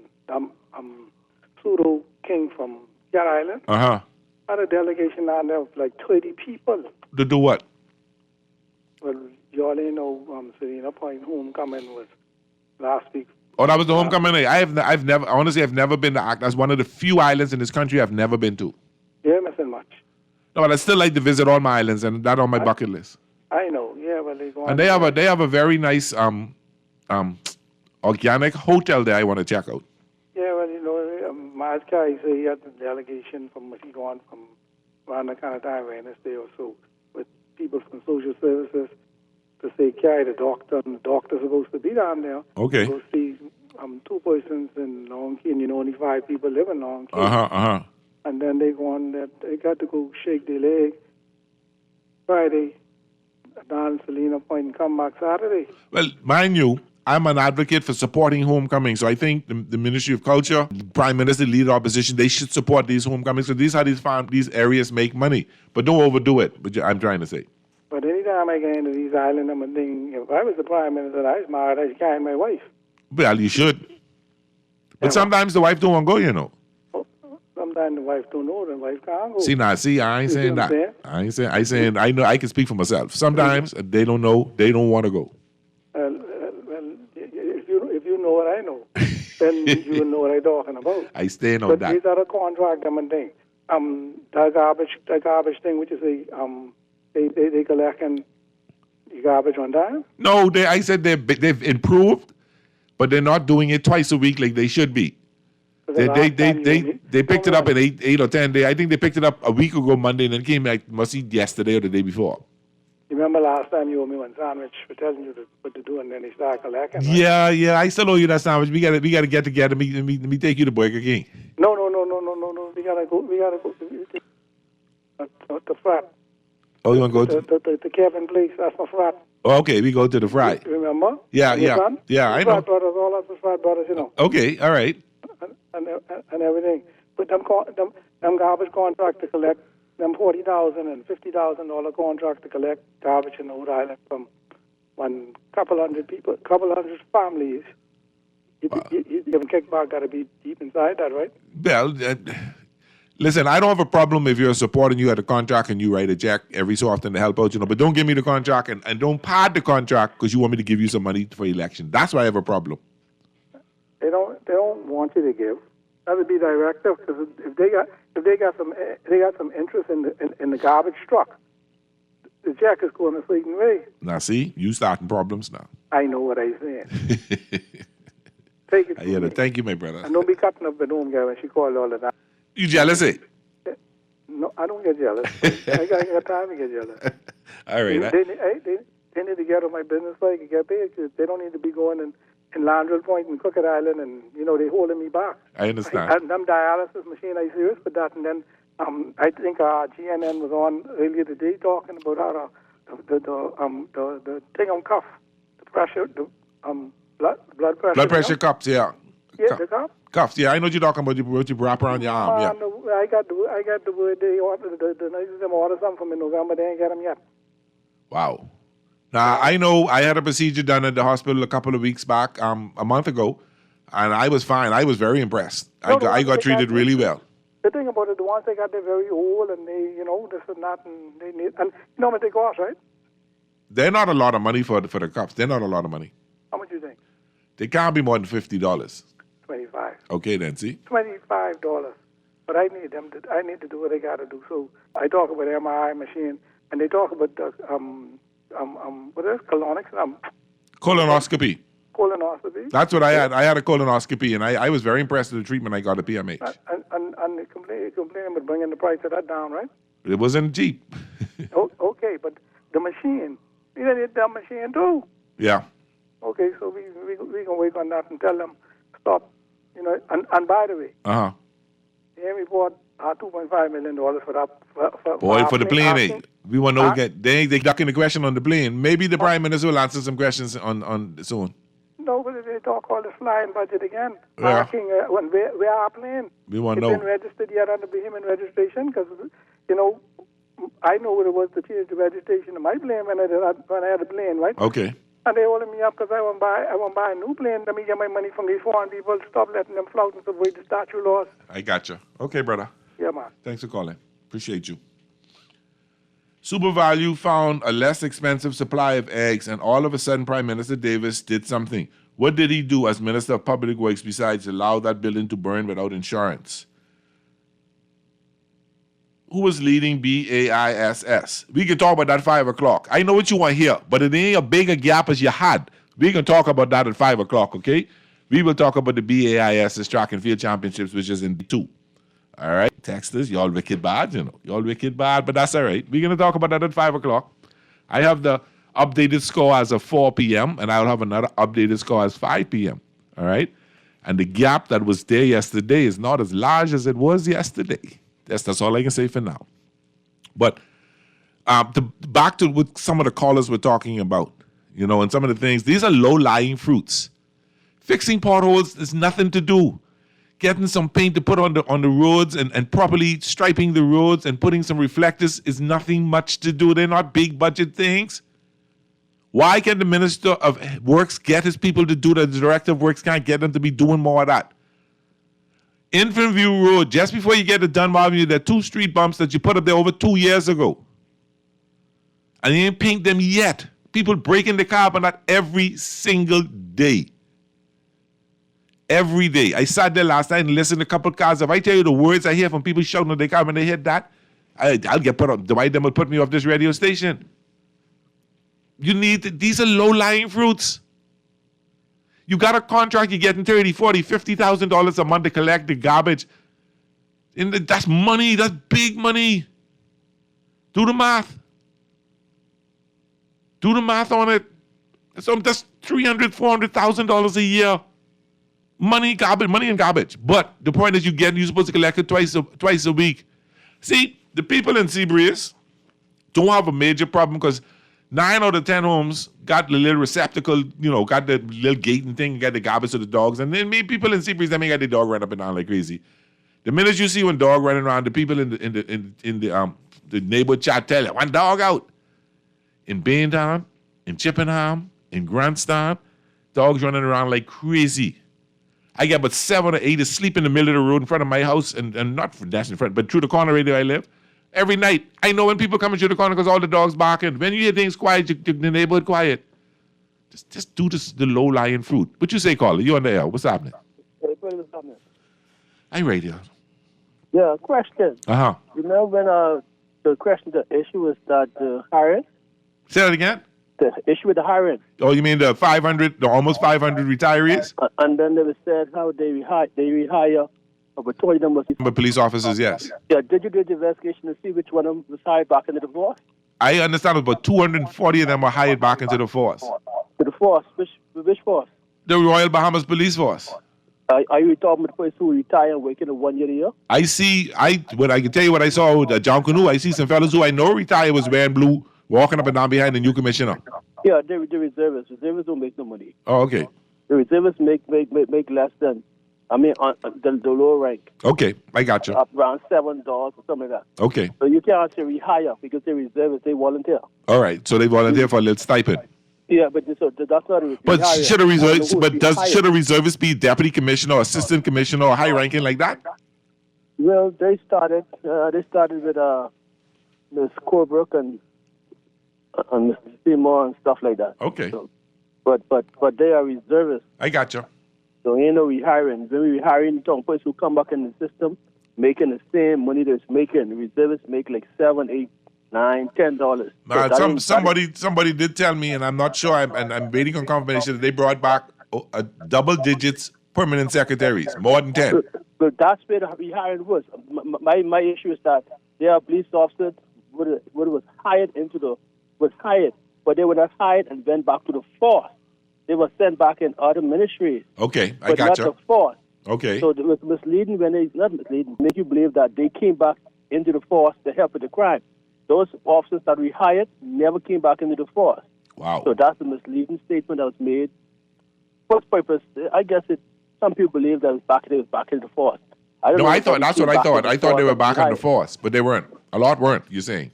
Pseudo King from Cat Island, Uh-huh. had a delegation down there of like 30 people. To do what? Well, you all know Salina Point homecoming was last week. Oh, that was the homecoming day. I've never, honestly, I've never been to Auckland. That's one of the few islands in this country I've never been to. You ain't missing much. No, but I still like to visit all my islands, and that's on my bucket list. I know, yeah, well, they go on. And they have a very nice organic hotel there I want to check out. Yeah, well, you know, Miles Carey said he had the delegation from, he gone from around the kind of time, Wednesday or so, with people from social services to say, Carey, the doctor, and the doctor's supposed to be down there. Okay. Go see two persons in Long Key, and you know, only 5 people live in Long Key. Uh-huh, uh-huh. And then they go on that they got to go shake their leg Friday down Salina Point and come back Saturday. Well, mind you, I'm an advocate for supporting homecoming. So I think the Ministry of Culture, the Prime Minister, leader opposition, they should support these homecomings. So these are these areas make money. But don't overdo it, but I'm trying to say. But anytime I get into these islands, I'm thinking, if I was the Prime Minister, I was married, I'd carry my wife. Well, you should. But sometimes the wife don't want to go, you know. Sometimes the wife don't know, the wife can't go. See, I ain't saying that. I saying, I know I can speak for myself. Sometimes they don't know, they don't want to go. Well, if you know what I know, then you will know what I'm talking about. I stand on but that. These are the contract thing. The garbage thing, which is they collecting the garbage on time. No, I said they've improved, but they're not doing it twice a week like they should be. They picked it up in 8 or 10 days. I think they picked it up a week ago Monday, and then came back must be yesterday or the day before. You remember last time you owe me one sandwich for telling you what to do, and then they start collecting. Right? Yeah. I still owe you that sandwich. We gotta get together. Let me take you to Burger King. No. We gotta go. The frat. Oh, you want to go to the Kevin place? That's my frat. Oh, okay, we go to the fry. Remember? Yeah. I know. Frat brothers, all of the frat brothers, you know. Okay, all right. And everything. But them garbage contract to collect, them $40,000 and $50,000 contract to collect garbage in the Rhode Island from one couple hundred people, couple hundred families. You have kickback got to be deep inside that, right? Well, listen, I don't have a problem if you're supporting you at a contract and you write a check every so often to help out, you know, but don't give me the contract and don't pad the contract because you want me to give you some money for election. That's why I have a problem. They don't want you to give. That would be directive because if they got some interest in the garbage truck, the check is going a certain way. Now see, you starting problems now. I know what I'm saying. Take it. Yeah, thank you, my brother. And don't be cutting up the home girl when she called all of that. You jealous, eh? No, I don't get jealous. I got time to get jealous. All right. They need to get on my business so I can get paid. They don't need to be going in Landrell Point and Crooked Island and, you know, they holding me back. I understand. And them dialysis machine, I serious with that. And then I think GNN was on earlier today talking about how the thing on cuff, the pressure, the blood pressure. Blood pressure cups, yeah. Yeah, the cuff. Cuffs, yeah. I know what you're talking about. You wrap around your arm, yeah. I got the word they ordered. The nurses them ordered something from in November. They ain't get them yet. Wow. Now, I know I had a procedure done at the hospital a couple of weeks back, a month ago, and I was fine. I was very impressed. I got treated really well. The thing about it, the ones they got, they're very old, and they, you know, this and that, and they need, and you know how much they cost, right? They're not a lot of money for the cups. They're not a lot of money. How much do you think? They can't be more than $50. 25. Okay, then, see? $25. But I need to do what they got to do. So I talk about MRI machine, and they talk about the, what is it? Colonics? Colonoscopy. Colonoscopy. That's what I had. I had a colonoscopy, and I was very impressed with the treatment I got at PMH. And they complain about bringing the price of that down, right? It wasn't cheap. Okay, but the machine, you need that machine too. Yeah. Okay, so we can wait on that and tell them stop. You know, and by the way, they bought $2.5 million for that. For the plane aid. We want to get they ducking the question on the plane. Maybe the Prime Minister will answer some questions on soon. No, but they talk all the flying budget again. Yeah. Asking where our plane? We want It's to know. been registered yet under Bahamian registration? Because, I know what it was to change the registration of my plane when I had a plane, right? Okay. And they holding me up because I want to buy a new plane. Let me get my money from these foreign people. Stop letting them flout and avoid the statute laws. I got you. Okay, brother. Yeah, man. Thanks for calling. Appreciate you. SuperValue found a less expensive supply of eggs, and all of a sudden, Prime Minister Davis did something. What did he do as Minister of Public Works besides allow that building to burn without insurance? Who was leading BAISS? We can talk about that at 5 o'clock. I know what you want here, but it ain't a bigger gap as you had. We can talk about that at 5 o'clock, okay? We will talk about the BAISS Track and Field Championships, which is in 2. All right? Text us. Y'all wicked bad, Y'all wicked bad, but that's all right. We're going to talk about that at 5 o'clock. I have the updated score as of 4 p.m., and I'll have another updated score as 5 p.m., all right? And the gap that was there yesterday is not as large as it was yesterday. That's all I can say for now. But back to what some of the callers were talking about, and some of the things. These are low-lying fruits. Fixing potholes is nothing to do. Getting some paint to put on the roads and properly striping the roads and putting some reflectors is nothing much to do. They're not big budget things. Why can the Minister of Works get his people to do that? The Director of Works can't get them to be doing more of that. Infant View Road, just before you get to Dunbar Avenue, there are 2 street bumps that you put up there over 2 years ago. And you ain't paint them yet. People breaking the car on that every single day. Every day. I sat there last night and listened to a couple of cars. If I tell you the words I hear from people shouting on their car when they hit that, I'll get put up. The white them will put me off this radio station. These are low-lying fruits. You got a contract, you're getting $30,000, $40,000, $50,000 a month to collect the garbage. And that's money. That's big money. Do the math. Do the math on it. So that's $300,000, $400,000 a year. Money and garbage. But the point is you're supposed to collect it twice a week. See, the people in Seabreeze don't have a major problem because 9 out of 10 homes got the little receptacle, got the little gate and thing, got the garbage of the dogs. And then maybe people in Seabreeze, they may got the dog run up and down like crazy. The minute you see one dog running around, the people in the neighborhood chat tell you, one dog out. In Baintown, in Chippenham, in Grantstown, dogs running around like crazy. I get about 7 or 8 asleep in the middle of the road in front of my house, and not that's in front, but through the corner right there I live. Every night, I know when people coming through the corner because all the dogs barking. When you hear things quiet, the neighborhood quiet. Just do the low-lying fruit. What you say, caller? You on the air? What's happening? What's happening? I'm radio. Yeah, question. Uh-huh. You know when the issue was that hiring? Say that again? The issue with the hiring. Oh, you mean the almost 500 retirees? And then they said how they rehire. But 20 of them was... But police officers, yes. Yeah, did you do the investigation to see which one of them was hired back into the force? I understand about 240 of them were hired back into the force. To the force? Which force? The Royal Bahamas Police Force. Are you talking about the person who retired and working a 1 year a year? I can tell you what I saw with John Canoe. I see some fellas who I know retired was wearing blue, walking up and down behind the new commissioner. Yeah, they're reservists. Reservists don't make no money. Oh, okay. The reservists make less than... the lower rank. Okay, I got you. Up around $7 or something like that. Okay. So you can't say rehire because they reservists, they volunteer. All right, so they volunteer for a little stipend. Yeah, but that's not a But should a reservist be deputy commissioner or assistant commissioner or high ranking like that? Well, they started with Ms. Corbrook and Mr. Seymour and stuff like that. Okay. So, but they are reservists. I got you. So ain't no rehiring. When we rehiring, some person who come back in the system making the same money that's making. The reservists make like $7, $8, $9, $10. Somebody did tell me, and I'm not sure. I'm waiting on confirmation that they brought back double digits permanent secretaries, more than 10. But that's where the rehiring was. My issue is that there are police officers who was hired, but they were not hired and went back to the force. They were sent back in other ministries. Okay, I but got not you. the force. Okay. So it was misleading not misleading, make you believe that they came back into the force to help with the crime. those officers that we hired never came back into the force. Wow. So that's a misleading statement that was made. First purpose, I guess some people believe that it was back into the force. That's what I thought. I thought they were back in the force, but they weren't. A lot weren't, you're saying?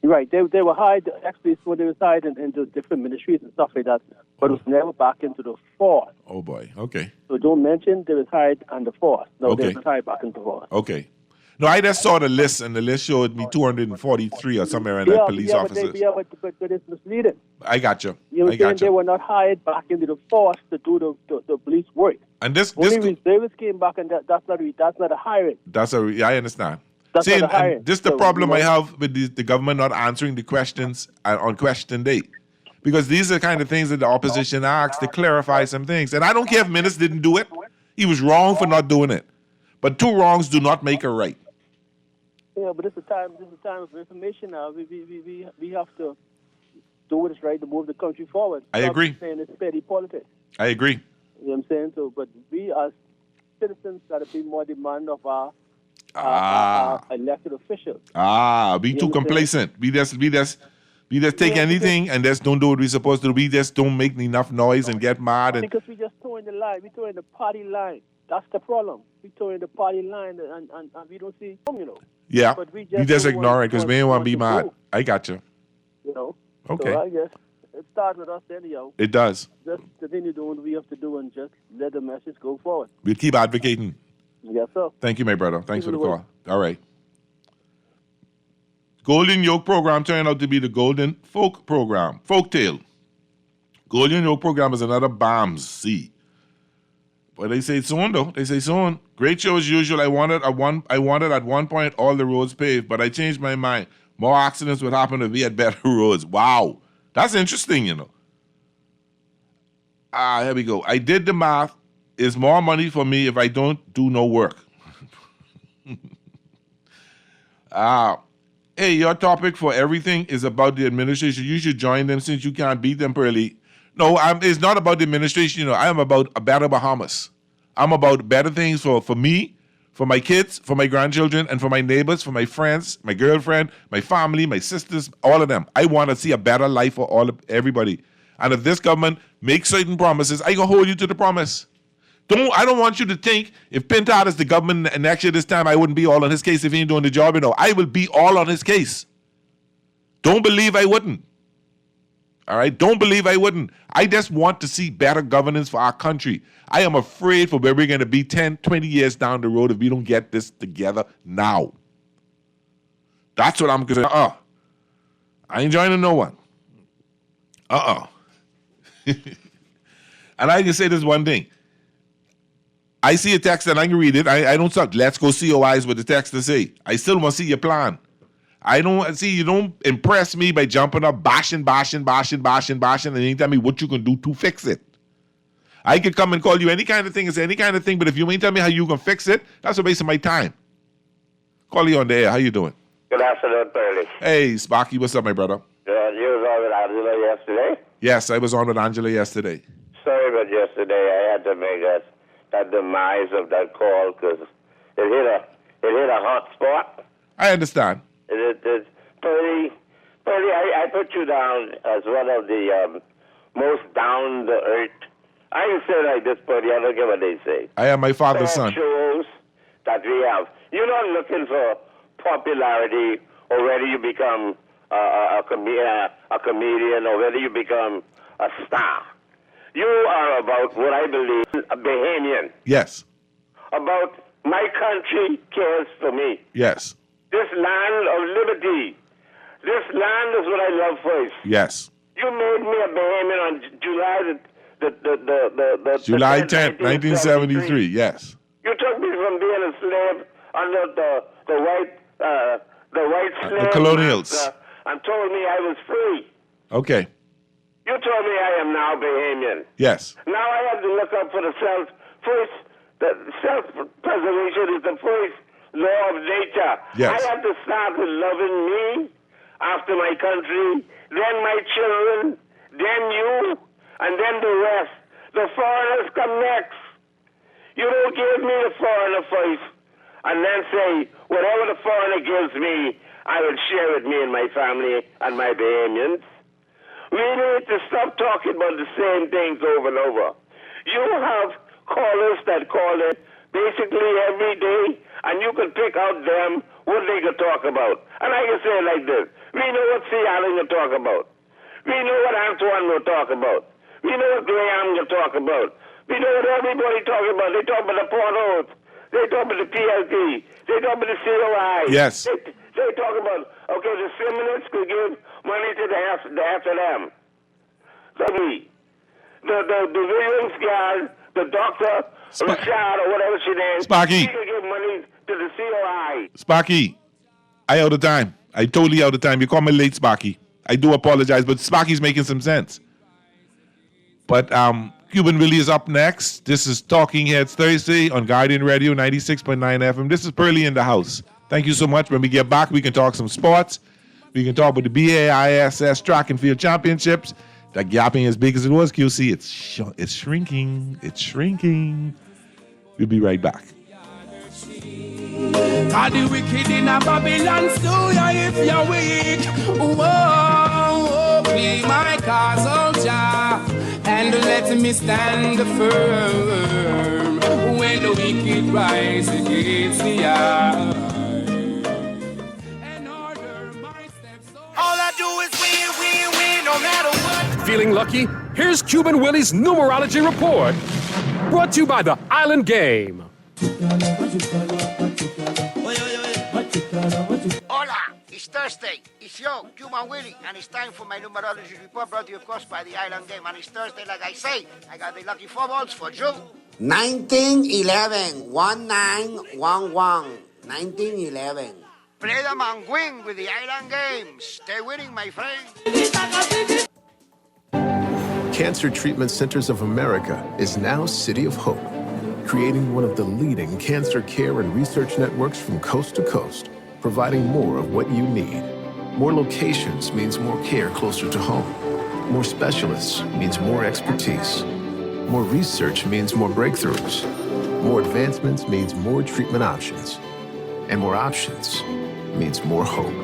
Right. They were hired, actually, when they were hired into different ministries and stuff like that, but it was never back into the force. Oh, boy. Okay. So don't mention they was hired on the force. No, Okay. they was hired back into the force. Okay. No, I just saw the list, and the list showed me 243 or somewhere around that police officers. But it's misleading. I got you. You know what I I'm saying? got They you. were not hired back into the force to do the police work. And this Only reservists came back, and that's not a hiring. I understand. That's See, not a hiring. and this is the So, problem you I know- have with the government not answering the questions on question day. Because these are the kind of things that the opposition asks to clarify some things. And I don't care if Minnis didn't do it. He was wrong for not doing it. But two wrongs do not make a right. Yeah, but this is a time of information now. We have to do what is right to move the country forward. I agree. Stop saying it's petty politics. I agree. You know what I'm saying? So, but we as citizens got to be more demand of our elected officials. Be too complacent. We just take anything and just don't do what we're supposed to do. We just don't make enough noise and get mad. And Because we just throwing the line. We throwing the party line. That's the problem. We throwing the party line and we don't see, yeah, But we we just ignore it because we ain't want to be mad. move. I got you. You know? Okay. So I guess it starts with us anyhow. It does. Just continue doing what we have to do and just let the message go forward. We'll keep advocating. Yes, sir. Thank you, my brother. Thanks for the Keep it call. All right. Golden Yoke program turned out to be the Golden Folk program. Folktale. Golden Yoke program is another BAMS. See. But they say soon, though. They say soon. Great show as usual. I wanted at one point all the roads paved, but I changed my mind. More accidents would happen if we had better roads. Wow. That's interesting, you know. Here we go. I did the math. It's more money for me if I don't do no work. Hey, your topic for everything is about the administration. You should join them since you can't beat them early. No, it's not about the administration. I am about a better Bahamas. I'm about better things for me, for my kids, for my grandchildren, and for my neighbors, for my friends, my girlfriend, my family, my sisters, all of them. I want to see a better life for everybody. And if this government makes certain promises, I gonna hold you to the promise. I don't want you to think if Pintard is the government next year this time, I wouldn't be all on his case if he ain't doing the job. I will be all on his case. Don't believe I wouldn't. All right? Don't believe I wouldn't. I just want to see better governance for our country. I am afraid for where we're going to be 10, 20 years down the road if we don't get this together now. That's what I'm concerned. I ain't joining no one. And I can say this one thing. I see a text and I can read it. I don't stop. Let's go see your eyes what the text to say. I still want to see your plan. I don't see you don't impress me by jumping up, bashing, and then tell me what you can do to fix it. I could come and call you any kind of thing and say any kind of thing, but if you ain't tell me how you can fix it, that's a waste of my time. Call you on the air. How you doing? Good afternoon, Pearly. Hey, Sparky, what's up, my brother? You was on with Angela yesterday? Yes, I was on with Angela yesterday. Sorry, but yesterday I had to make that demise of that call because it hit a hot spot. I understand. Pearly, I put you down as one of the most down to earth. I can say like this, Pearly. I don't care what they say. I am my father's son. Shows that we have. You're not looking for popularity or whether you become a comedian or whether you become a star. You are about what I believe a Bahamian. Yes. About my country cares for me. Yes. This land of liberty. This land is what I love first. Yes. You made me a Bahamian on July July 10th, 1973. Yes. You took me from being a slave under the white slave. The colonials. And told me I was free. Okay. You told me I am now Bahamian. Yes. Now I have to look up for the self-preservation is the first law of nature. Yes. I have to start with loving me, after my country, then my children, then you, and then the rest. The foreigners come next. You don't give me the foreigner first, and then say, whatever the foreigner gives me, I will share with me and my family and my Bahamians. We need to stop talking about the same things over and over. You have callers that call it basically every day, and you can pick out them what they can talk about. And I can say it like this. We know what C. Allen will talk about. We know what Antoine will talk about. We know what Graham will talk about. We know what everybody talks about. They talk about the portals. They talk about the PLP. They talk about the COI. Yes. They talk about, okay, the stimulus could give money to the FLM. The Williams girl, the doctor, Richard, or whatever she named, Sparky. she could give money to the COI. Sparky, I out of time. I totally out of time. You call me late, Sparky. I do apologize, but Sparky's making some sense. But Cuban Willie is up next. This is Talking Heads Thursday on Guardian Radio 96.9 FM. This is Pearlie in the house. Thank you so much. When we get back, we can talk some sports. We can talk about the BAISS Track and Field Championships. That gap ain't as big as it was, QC. It's shrinking. It's shrinking. We'll be right back. Cause the wicked in a Babylon stew ya if you're weak. Whoa, be my cause, oh Jah, and let me stand firm when the wicked rise against the eye. All I do is win, no matter what. Feeling lucky? Here's Cuban Willie's numerology report. Brought to you by the Island Game. Hola, it's Thursday. It's yo, Cuban Willie, and it's time for my numerology report brought to you, of course, by the Island Game. And it's Thursday, like I say. I got the lucky 4 balls for you. 1911, 1911, 1911. Play them and win with the Island Game. Stay winning, my friend. Cancer Treatment Centers of America is now City of Hope, creating one of the leading cancer care and research networks from coast to coast, providing more of what you need. More locations means more care closer to home. More specialists means more expertise. More research means more breakthroughs. More advancements means more treatment options. And more options means more hope.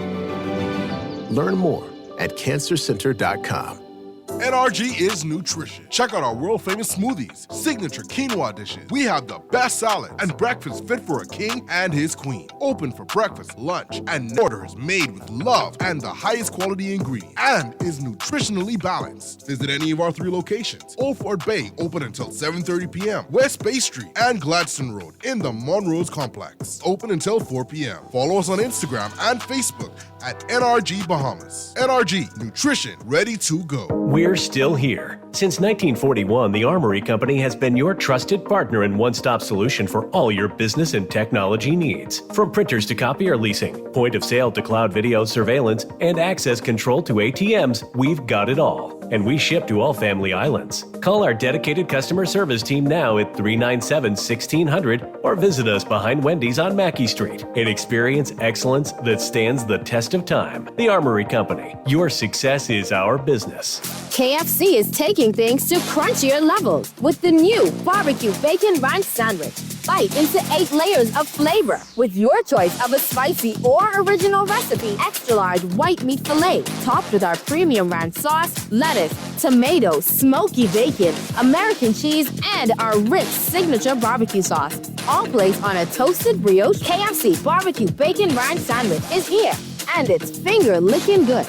Learn more at cancercenter.com. NRG is nutrition. Check out our world-famous smoothies, signature quinoa dishes. We have the best salad and breakfast fit for a king and his queen. Open for breakfast, lunch, and orders made with love and the highest quality ingredients, and is nutritionally balanced. Visit any of our 3 locations. Old Fort Bay, open until 7:30 p.m. West Bay Street and Gladstone Road in the Monrose Complex, open until 4 p.m. Follow us on Instagram and Facebook at NRG Bahamas. NRG, nutrition ready to go. We're still here. Since 1941, the Armory Company has been your trusted partner and one-stop solution for all your business and technology needs. From printers to copier leasing, point of sale to cloud video surveillance, and access control to ATMs, we've got it all. And we ship to all family islands. Call our dedicated customer service team now at 397-1600 or visit us behind Wendy's on Mackey Street and experience excellence that stands the test of time. The Armory Company. Your success is our business. KFC is taking things to crunchier levels with the new barbecue bacon ranch sandwich. Bite into 8 layers of flavor with your choice of a spicy or original recipe. Extra large white meat fillet topped with our premium ranch sauce, lettuce, tomato, smoky bacon, American cheese, and our rich signature barbecue sauce. All placed on a toasted brioche. KFC barbecue bacon ranch sandwich is here, and it's finger-licking good.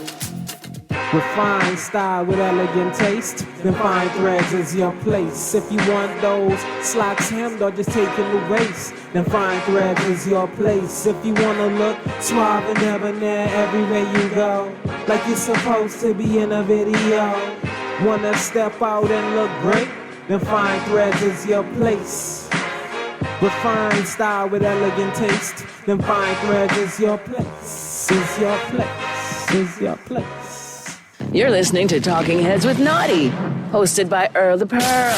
Refined style with elegant taste, then fine threads is your place. If you want those slacks hemmed or just taking the waist, then fine threads is your place. If you wanna look suave and debonair everywhere you go, like you're supposed to be in a video, wanna step out and look great, then fine threads is your place. Refined style with elegant taste, then fine threads is your place. Is your place. Is your place. You're listening to Talking Heads with Naughty, hosted by Earl the Pearl.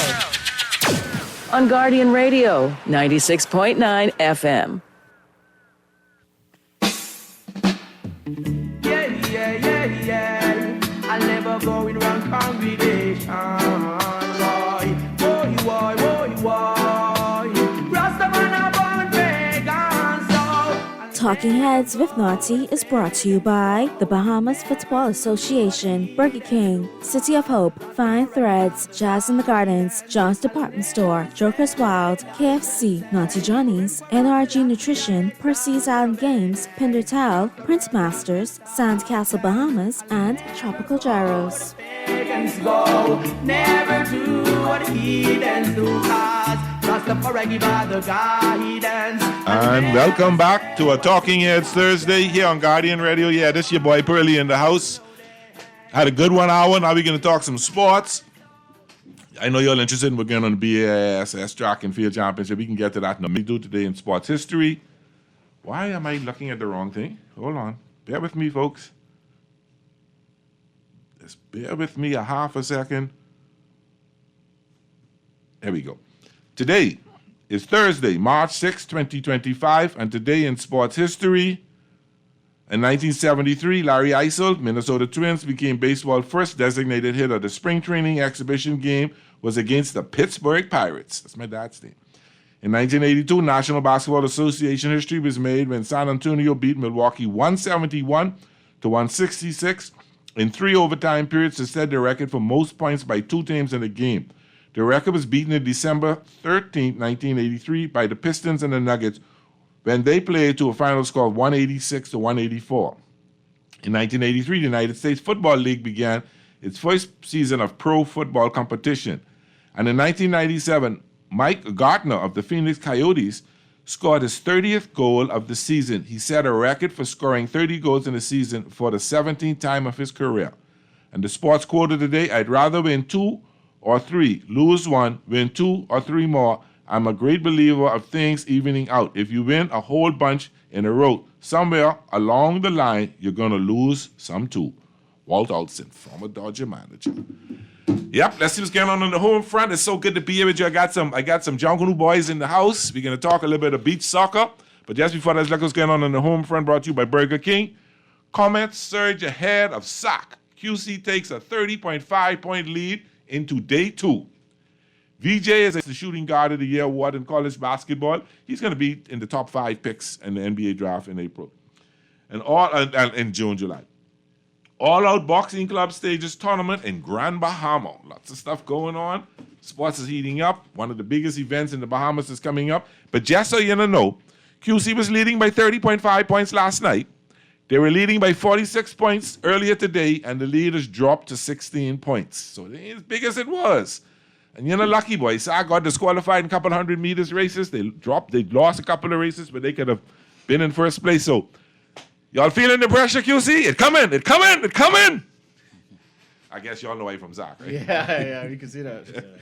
On Guardian Radio, 96.9 FM. Yeah. I'll never go in wrong congregation. Boy. Rastaman a born pagan, so Talking Heads with Naughty is brought to you by the Bahamas Football Association, Burger King, City of Hope, Fine Threads, Jazz in the Gardens, John's Department Store, Joker's Wild, KFC, Naughty Johnny's, NRG Nutrition, Percy's Island Games, Pinder Towel, Print Masters, Sandcastle Bahamas, and Tropical Gyros. Pagans go, never do what the heathens do, cause Rastafari give all the guidance. And welcome back to a Talking Heads Thursday here on Guardian Radio. Yeah, this your boy Pearly in the house. Had a good 1 hour. Now we're going to talk some sports. I know you're all interested in we're going on the BASS Track and Field Championship. We can get to that in a minute. Do today in sports history. Why am I looking at the wrong thing? Hold on. Bear with me, folks. Just bear with me a half a second. There we go. Today is Thursday, March 6, 2025, and today in sports history, in 1973, Larry Eisel, Minnesota Twins, became baseball's first designated hitter. The spring training exhibition game was against the Pittsburgh Pirates. That's my dad's name. In 1982, National Basketball Association history was made when San Antonio beat Milwaukee 171 to 166 in 3 overtime periods to set the record for most points by 2 teams in a game. The record was beaten on December 13, 1983 by the Pistons and the Nuggets when they played to a final score of 186 to 184. In 1983, the United States Football League began its first season of pro football competition. And in 1997, Mike Gartner of the Phoenix Coyotes scored his 30th goal of the season. He set a record for scoring 30 goals in a season for the 17th time of his career. And the sports quote of the day, I'd rather win 2 or 3, lose 1, win 2 or 3 more. I'm a great believer of things evening out. If you win a whole bunch in a row, somewhere along the line, you're going to lose some too. Walt Olson, former Dodger manager. Yep, let's see what's going on the home front. It's so good to be here with you. I got some Junkanoo boys in the house. We're going to talk a little bit of beach soccer. But just before that, let's look what's going on the home front, brought to you by Burger King. Comets surge ahead of SAC. QC takes a 30.5-point lead into day 2. VJ is the shooting guard of the year award in college basketball. He's going to be in the top 5 picks in the NBA draft in April. And in June, July. All Out Boxing Club stages tournament in Grand Bahama. Lots of stuff going on. Sports is heating up. One of the biggest events in the Bahamas is coming up. But just so you know, QC was leading by 30.5 points last night. They were leading by 46 points earlier today, and the lead has dropped to 16 points. So it ain't as big as it was. And you're lucky, boys. I got disqualified in a couple 100 meters races. They lost a couple of races, but they could have been in first place. So y'all feeling the pressure, QC? It coming. I guess y'all know why from Zach, right? Yeah, you can see that.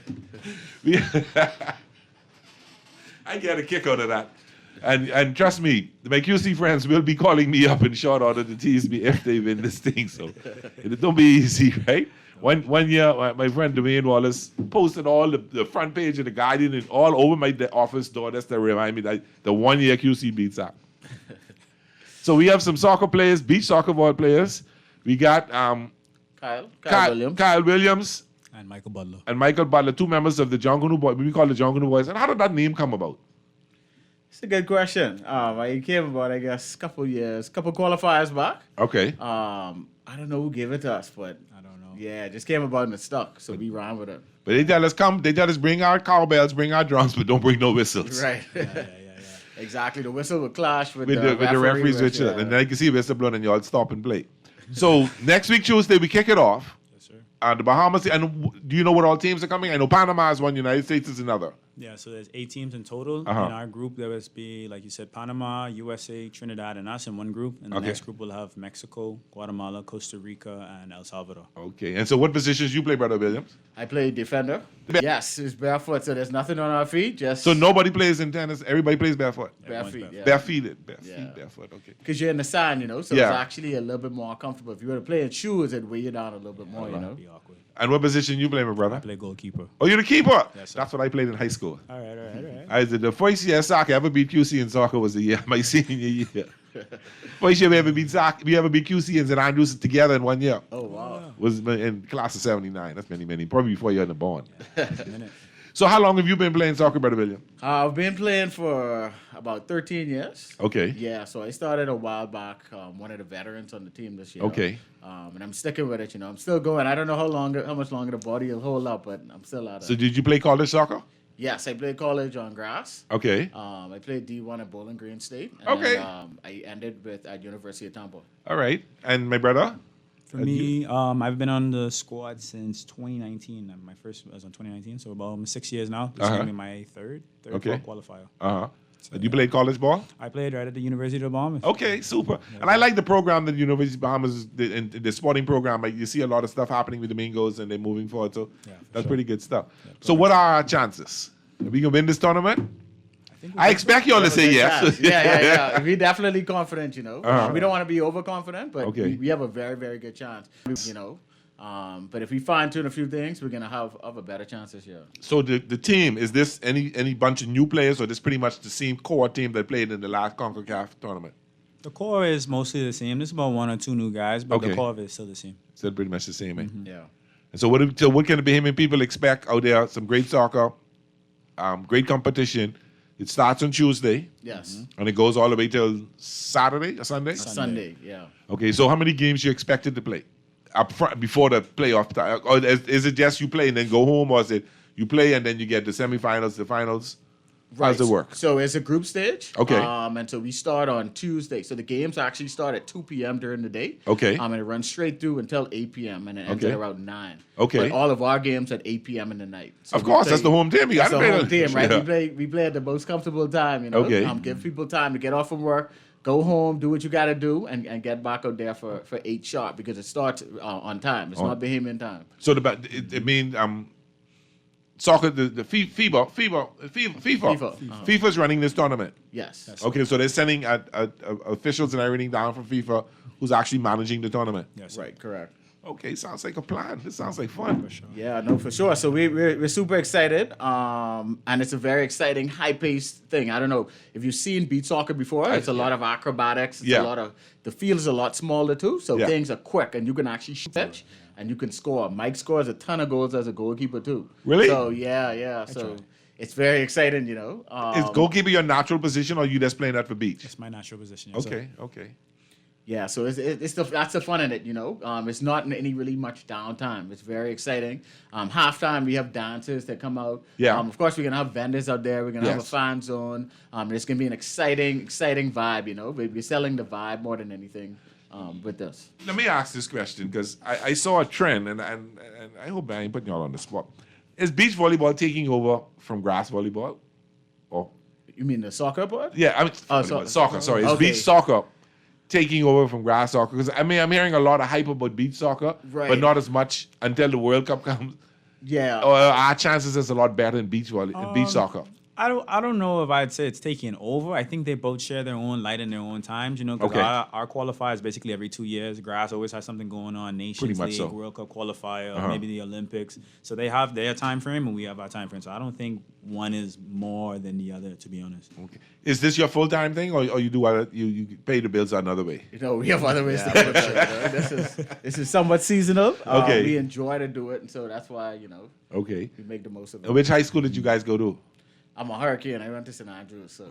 I get a kick out of that. And trust me, my QC friends will be calling me up in short order to tease me if they win this thing. So it don't be easy, right? One year, my friend Dwayne Wallace posted all the front page of the Guardian and all over my office door. That's to remind me that the 1 year QC beats out. So we have some soccer players, beach soccer ball players. We got Kyle Williams. And Michael Butler, 2 members of the Junkanoo Boys. We call the Junkanoo Boys. And how did that name come about? It's a good question. It came about, I guess, couple qualifiers back. Okay. I don't know who gave it to us, but I don't know. Yeah, it just came about and it stuck, so we ran with it. But they tell us bring our cowbells, bring our drums, but don't bring no whistles. Right. Yeah. Exactly. The whistle would clash with the referees, and then you can see whistle blowing and y'all stop and play. So next week Tuesday we kick it off. Yes, sir. The Bahamas. And do you know what all teams are coming? I know Panama is one, United States is another. Yeah, so there's 8 teams in total. In our group, there will be, like you said, Panama, USA, Trinidad, and us in one group. And the next group will have Mexico, Guatemala, Costa Rica, and El Salvador. Okay. And so what positions you play, Brother Williams? I play defender. Yes, it's barefoot, so there's nothing on our feet. So nobody plays in tennis. Everybody plays barefoot. Bare feet, yeah. Barefoot. Okay. Because you're in the sand, so it's actually a little bit more comfortable. If you were to play in shoes, it'd weigh you down a little bit more, Be awkward. And what position you play, my brother? I play goalkeeper. Oh, you're the keeper? Yes, sir. That's what I played in high school. All right. I did the first year soccer I ever beat QC in soccer was the year my senior year. First year we ever beat QC and St. Andrews together in 1 year. Oh, wow. Was in class of 79. That's many, probably before you were born. So how long have you been playing soccer, Brother William? I've been playing for about 13 years. Okay. Yeah, so I started a while back, one of the veterans on the team this year. Okay. And I'm sticking with it, I'm still going. I don't know how much longer the body will hold up, but I'm still at it. So did you play college soccer? Yes, I played college on grass. Okay. I played D1 at Bowling Green State. And Okay. then, I ended at University of Tampa. All right. And my brother? For me, I've been on the squad since 2019. My first was on 2019, so about 6 years now. This is going to be my third qualifier. Uh-huh. So you played college ball? I played right at the University of Bahamas. Okay, super. And I like the program that the University of Bahamas, the sporting program. Like, you see a lot of stuff happening with the Domingos and they're moving forward. So that's pretty good stuff. So what are our chances? Are we going to win this tournament? I expect you all to say yes. Yeah. We're definitely confident, Uh-huh. We don't want to be overconfident, but Okay. we have a very, very good chance, But if we fine-tune a few things, we're going to have a better chance this year. So the team, is this any bunch of new players, or this pretty much the same core team that played in the last CONCACAF tournament? The core is mostly the same. There's about 1 or 2 new guys, but Okay. the core of it is still the same. Still pretty much the same, eh? Yeah. And so what can the Bahamian people expect out there? Some great soccer, great competition. It starts on Tuesday. Yes. And it goes all the way till Saturday or Sunday? Sunday, yeah. Okay, so how many games you expected to play up front before the playoff time? Or is it just you play and then go home, or is it you play and then you get the semifinals, the finals? How does it work? So it's a group stage. Okay. And so we start on Tuesday. So the games actually start at 2 p.m. during the day. Okay. And it runs straight through until 8 p.m. and it ends Okay. at around 9. Okay. But all of our games at 8 p.m. in the night. So Of course, that's the home team. You That's gotta the play home that. team, right? Yeah. We play at the most comfortable time, Okay. Give people time to get off from work, go home, do what you got to do, and get back out there for 8 sharp because it starts on time. It's not Bahamian time. So it means soccer, the FIFA. FIFA's running this tournament. Yes. Okay, so they're sending officials and everything down from FIFA who's actually managing the tournament. Yes. Right, correct. Okay, sounds like a plan. This sounds like fun. For sure. Yeah, no, for sure. So we're super excited, and it's a very exciting, high-paced thing. I don't know if you've seen beach soccer before. It's a lot of acrobatics. It's a lot of the field is a lot smaller too, so things are quick, and you can actually shoot and you can score. Mike scores a ton of goals as a goalkeeper too. Really? So yeah. So it's very exciting, Is goalkeeper your natural position, or are you just playing that for beach? It's my natural position. Yes, Okay, sir. okay. Yeah, so that's the fun in it, It's not in any really much downtime. It's very exciting. Halftime, we have dancers that come out. Yeah. Of course, we're going to have vendors out there. We're going to have a Yes. fan zone. It's going to be an exciting vibe, We're selling the vibe more than anything with this. Let me ask this question, because I saw a trend, and I hope I ain't putting y'all on the spot. Is beach volleyball taking over from grass volleyball? Or You mean the soccer part? Yeah, I mean soccer. Sorry, is beach soccer taking over from grass soccer? Because I'm hearing a lot of hype about beach soccer, Right. but not as much until the World Cup comes. Yeah. Our chances is a lot better in beach soccer. I don't know if I'd say it's taking over. I think they both share their own light in their own times, because Okay. our qualifiers basically every 2 years. Grass always has something going on, Nations much League, so. World Cup qualifier, Uh-huh. maybe the Olympics. So they have their time frame and we have our time frame. So I don't think one is more than the other, to be honest. Okay. Is this your full-time thing, or you do you pay the bills another way? We have other ways to do it. This is somewhat seasonal. Okay. We enjoy to do it, and so that's why, Okay. we make the most of it. And which high school did you guys go to? I'm a Hurricane. I went to St. Andrews, so.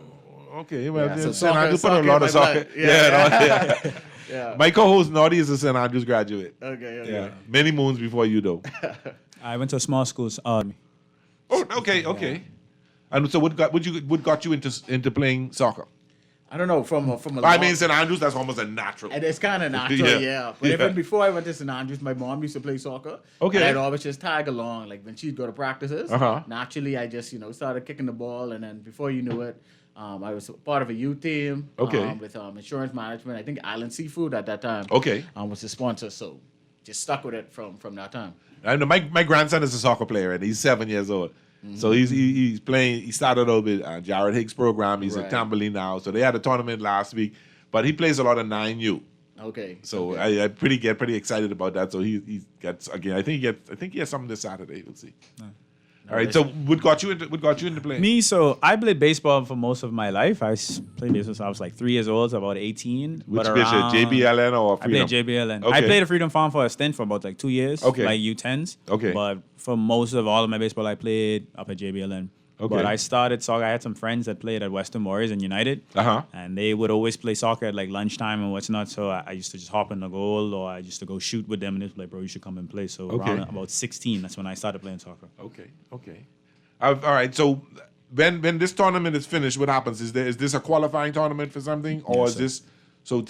Okay, well, so St. Andrews put a lot of soccer. soccer. Yeah. Yeah. My co-host Naughty is a St. Andrews graduate. Okay. Yeah, many moons before you, though. I went to a small school. Okay. And so, what got you into playing soccer? I don't know, from a I mean, St. Andrews, that's almost a natural. And it's kind of natural, yeah. But even before I went to St. Andrews, my mom used to play soccer. Okay. And I'd always just tag along. Like when she'd go to practices, Uh-huh. naturally I just, started kicking the ball. And then before you knew it, I was part of a youth team Okay. with insurance management. I think Island Seafood at that time Okay. was the sponsor. So just stuck with it from that time. I know my grandson is a soccer player, and he's 7 years old. So he's playing. He started out with Jared Higgs' program. He's at Tamberley now. So they had a tournament last week, but he plays a lot of 9U. Okay. So I get pretty excited about that. So he gets again. I think he has something this Saturday. We'll see. All right. So what got you into playing? Me, so I played baseball for most of my life. I played baseball since I was like 3 years old, so about 18. Which pitcher, JBLN or Freedom? I played JBLN. Okay. I played at Freedom Farm for a stint for about like 2 years, Okay. like U10s. Okay. But for most of all of my baseball, I played up at JBLN. Okay. But I started soccer. I had some friends that played at Western Warriors and United. Uh-huh. And they would always play soccer at like lunchtime and what's not. So I used to just hop in the goal or I used to go shoot with them and they'd be like, bro, you should come and play. So around about 16, that's when I started playing soccer. Okay. All right. So when this tournament is finished, what happens? Is this a qualifying tournament for something, or Yes, is sir. this? So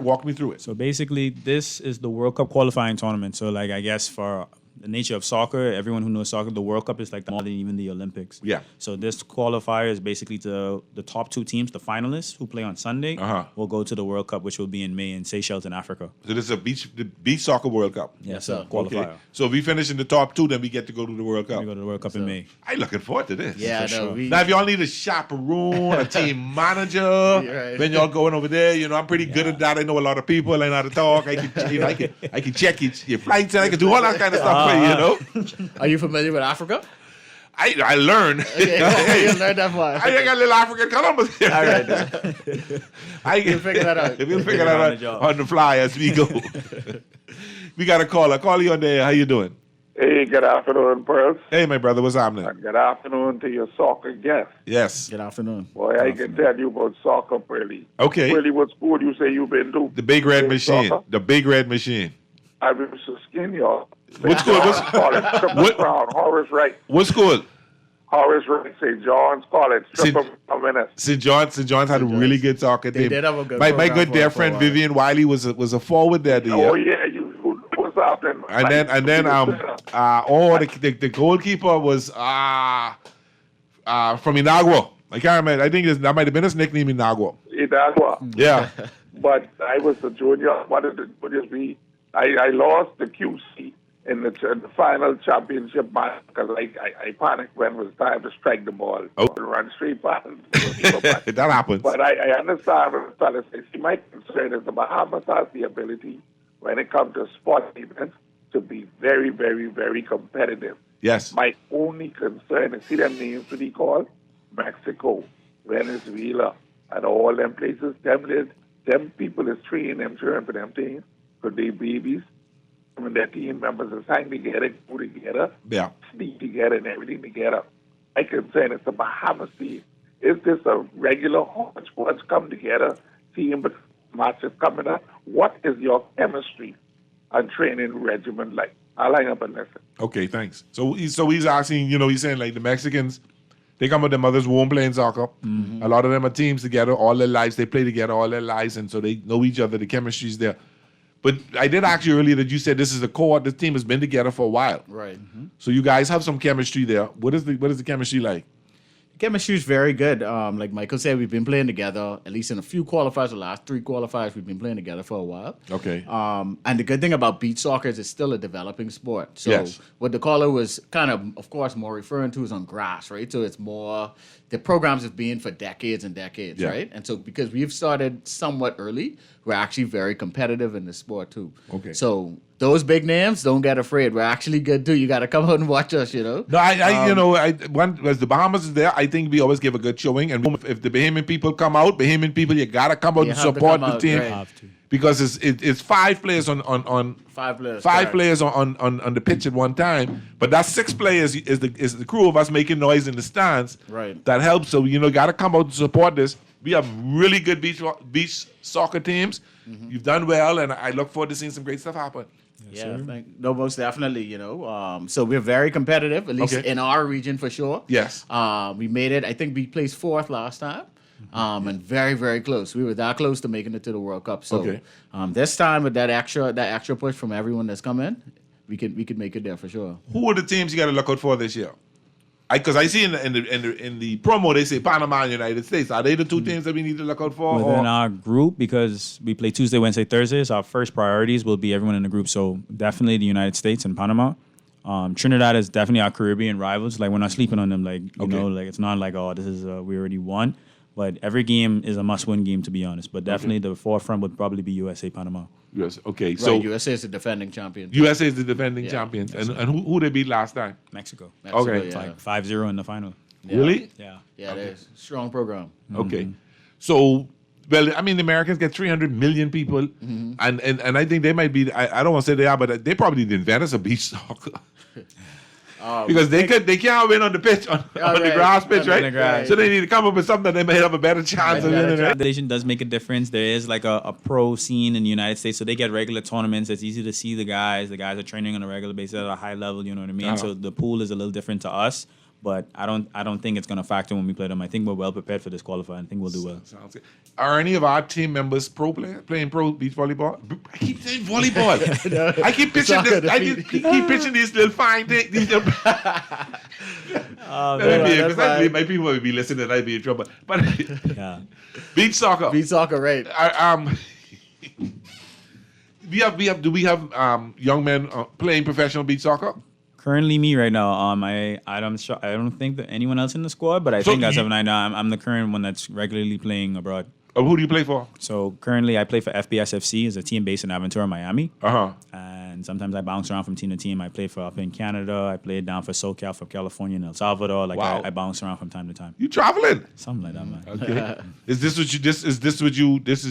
walk me through it. So basically, this is the World Cup qualifying tournament. So like I guess for the nature of soccer, everyone who knows soccer, the World Cup is like more than even the Olympics. Yeah. So this qualifier is basically the top 2 teams, the finalists who play on Sunday, will go to the World Cup, which will be in May in Seychelles in Africa. So this is the beach soccer World Cup. Yes, sir. Qualifier. Okay. So if we finish in the top 2, then we get to go to the World Cup. We go to the World Cup in May. I'm looking forward to this. Yeah, For sure. Now, if y'all need a chaperone, a team manager, right. when y'all going over there, I'm pretty good at that. I know a lot of people. I know how to talk. I can check your flights and I can do all that kind of stuff for you, Are you familiar with Africa? I learnn. Okay, you learned that far. I got a little African Columbus here. All right. We'll figure that out. We'll figure that out on the fly as we go. We got a caller. Call you on there. How you doing? Hey, good afternoon, Pearls. Hey, my brother. What's happening? And good afternoon to your soccer guest. Yes. Good afternoon. Boy, I can tell you about soccer, Pearly. Okay. Pearly, what school you say you've been to? The Big Red Playing Machine. soccer? The Big Red Machine. I was to skin y'all. What school? Triple Crown, Horace Wright. What school? Horace Wright, St. John's College, Triple Crown. St. John's had a really good soccer They team. did have a good my program good for dear a friend while. Vivian Wiley was a forward there. Oh, yeah, you was out there. And then the goalkeeper was from Inagua. I can't remember. I think that might have been his nickname, Inagua. Idagua. Yeah. But I was the junior. What did it be? I lost the QC in the final championship match because I panicked when it was time to strike the ball. Oh. Run straight past. That happens. But I understand what the fellas say. See, my concern is the Bahamas has the ability, when it comes to sport events, to be very, very, very competitive. Yes. My only concern is, see them names to be called? Mexico, Venezuela, and all them places. Them people is training them, cheering for them teams, for their babies. When their team members are hang together, go together, Yeah. sleep together, and everything together. My concern is the Bahamas team. Is this a regular hodgepodge come together team, but matches coming up? What is your chemistry and training regimen like? I'll hang up and listen. Okay, thanks. So he's asking, he's saying like the Mexicans, they come with their mother's womb playing soccer. Mm-hmm. A lot of them are teams together all their lives. They play together all their lives, and so they know each other. The chemistry's there. But I did ask you earlier that you said this is a cohort. This team has been together for a while. Right. So you guys have some chemistry there. What is the chemistry like? Chemistry is very good. Like Michael said, we've been playing together, at least in a few qualifiers, the last 3 qualifiers, we've been playing together for a while. Okay. And the good thing about beach soccer is it's still a developing sport. So Yes. what the caller was kind of course, more referring to is on grass, right? So it's more, the programs have been for decades and decades, Yeah. right? And so because we've started somewhat early, we're actually very competitive in the sport too. Okay. So those big names, don't get afraid. We're actually good too. You got to come out and watch us, No, as the Bahamas is there, I think we always give a good showing. And if the Bahamian people come out, Bahamian people, you gotta come out You and have to support come the out, team right. because it's 5 players on 5 players. five correct. players on the pitch at one time. But that 6 players is the crew of us making noise in the stands. Right. That helps. So gotta come out and support this. We have really good beach soccer teams. Mm-hmm. You've done well, and I look forward to seeing some great stuff happen. No, most definitely, So we're very competitive, at least Okay. in our region for sure. Yes. We made it, I think we placed 4th last time. And very, very close. We were that close to making it to the World Cup. So Okay. This time with that extra push from everyone that's come in, we could make it there for sure. Who are the teams you got to look out for this year? Because I see in the promo they say Panama and United States. Are they the 2 teams that we need to look out for? Within or? our group, because we play Tuesday, Wednesday, Thursdays, our first priorities will be everyone in the group. So definitely the United States and Panama. Trinidad is definitely our Caribbean rivals. Like, we're not sleeping on them. Like, you know, like it's not like, oh, this is we already won. But every game is a must-win game, to be honest. But definitely the forefront would probably be USA, Panama. Yes. Okay. Right, So USA is the defending champion. USA is the defending champions. And who they beat last time? Mexico. Okay. It's like 5-0 in the final. Yeah. Really? Yeah. Yeah, it is. Strong program. Okay. So, well, I mean, the Americans get 300 million people, and I think they might be. I don't want to say they are, but they probably the inventors of beach soccer. Because they can't win on the pitch on the grass pitch, right? So they need to come up with something that they may have a better chance of winning. Right? Regulation does make a difference. There is like a pro scene in the United States, so they get regular tournaments. It's easy to see the guys. The guys are training on a regular basis at a high level. You know what I mean? So the pool is a little different to us. But I don't think it's going to factor when we play them. I think we're well prepared for this qualifier. I think we'll do well. Sounds good. Are any of our team members playing pro beach volleyball? I keep saying volleyball. I keep pitching this. I keep pitching these little fine things. My people would be listening. I'd be in trouble. But beach soccer. Beach soccer, right? Do we have young men playing professional beach soccer? Currently, me right now. I don't think that anyone else in the squad, but I think as of right now, I'm the current one that's regularly playing abroad. Who do you play for? So currently, I play for FBSFC. It's a team based in Aventura, Miami. And sometimes I bounce around from team to team. I play for up in Canada. I played down for SoCal, for California and El Salvador. Like I bounce around from time to time. You traveling? Something like that, man. Okay. Is this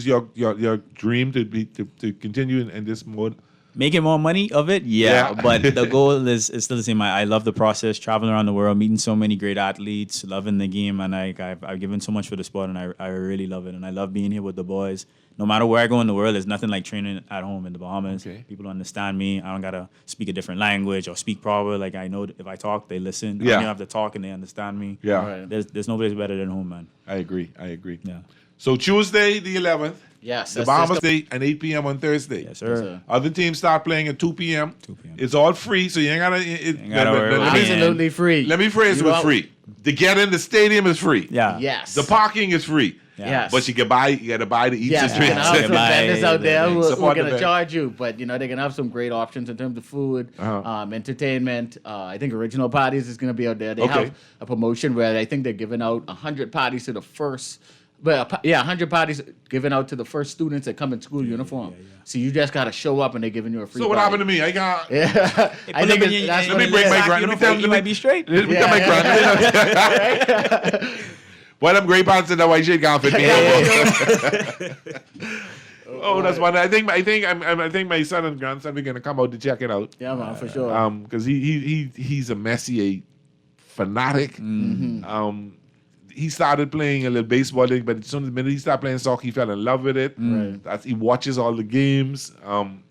your dream to continue in this mode? Making more money of it, yeah. But the goal is still the same. I love the process, traveling around the world, meeting so many great athletes, loving the game, and I've given so much for the sport, and I really love it. And I love being here with the boys. No matter where I go in the world, it's nothing like training at home in the Bahamas. Okay. People understand me. I don't gotta speak a different language or speak proper. Like I know if I talk, they listen. I don't have to talk and they understand me. Yeah. There's no place better than home, man. I agree. Yeah. So Tuesday the 11th. Yes. The Bahamas Day and 8 p.m. on Thursday. Yes, sir. Other teams start playing at 2 p.m. It's all free, so you ain't gotta. Absolutely free. Let me phrase it with free. To get in the stadium is free. Yeah. Yes. The parking is free. Yes. But you gotta buy the eats and drinks. You can have some vendors out there who are going to the charge you, but they can have some great options in terms of food, entertainment. I think Original Parties is going to be out there. They have a promotion where I think they're giving out 100 parties to the first. But 100 parties given out to the first students that come in school uniform. So you just gotta show up and they're giving you a free. So what party. happened to me? I got. I think that's let me break my grand. Let me tell you might be straight. Let me tell my grand. Well, them great parts in that white shit can't fit me. Oh, that's one. I think my son and grandson are gonna come out to check it out. Yeah, man, for sure. Because he's a Messier fanatic. He started playing a little baseball league, but as soon as he started playing soccer, he fell in love with it. He watches all the games.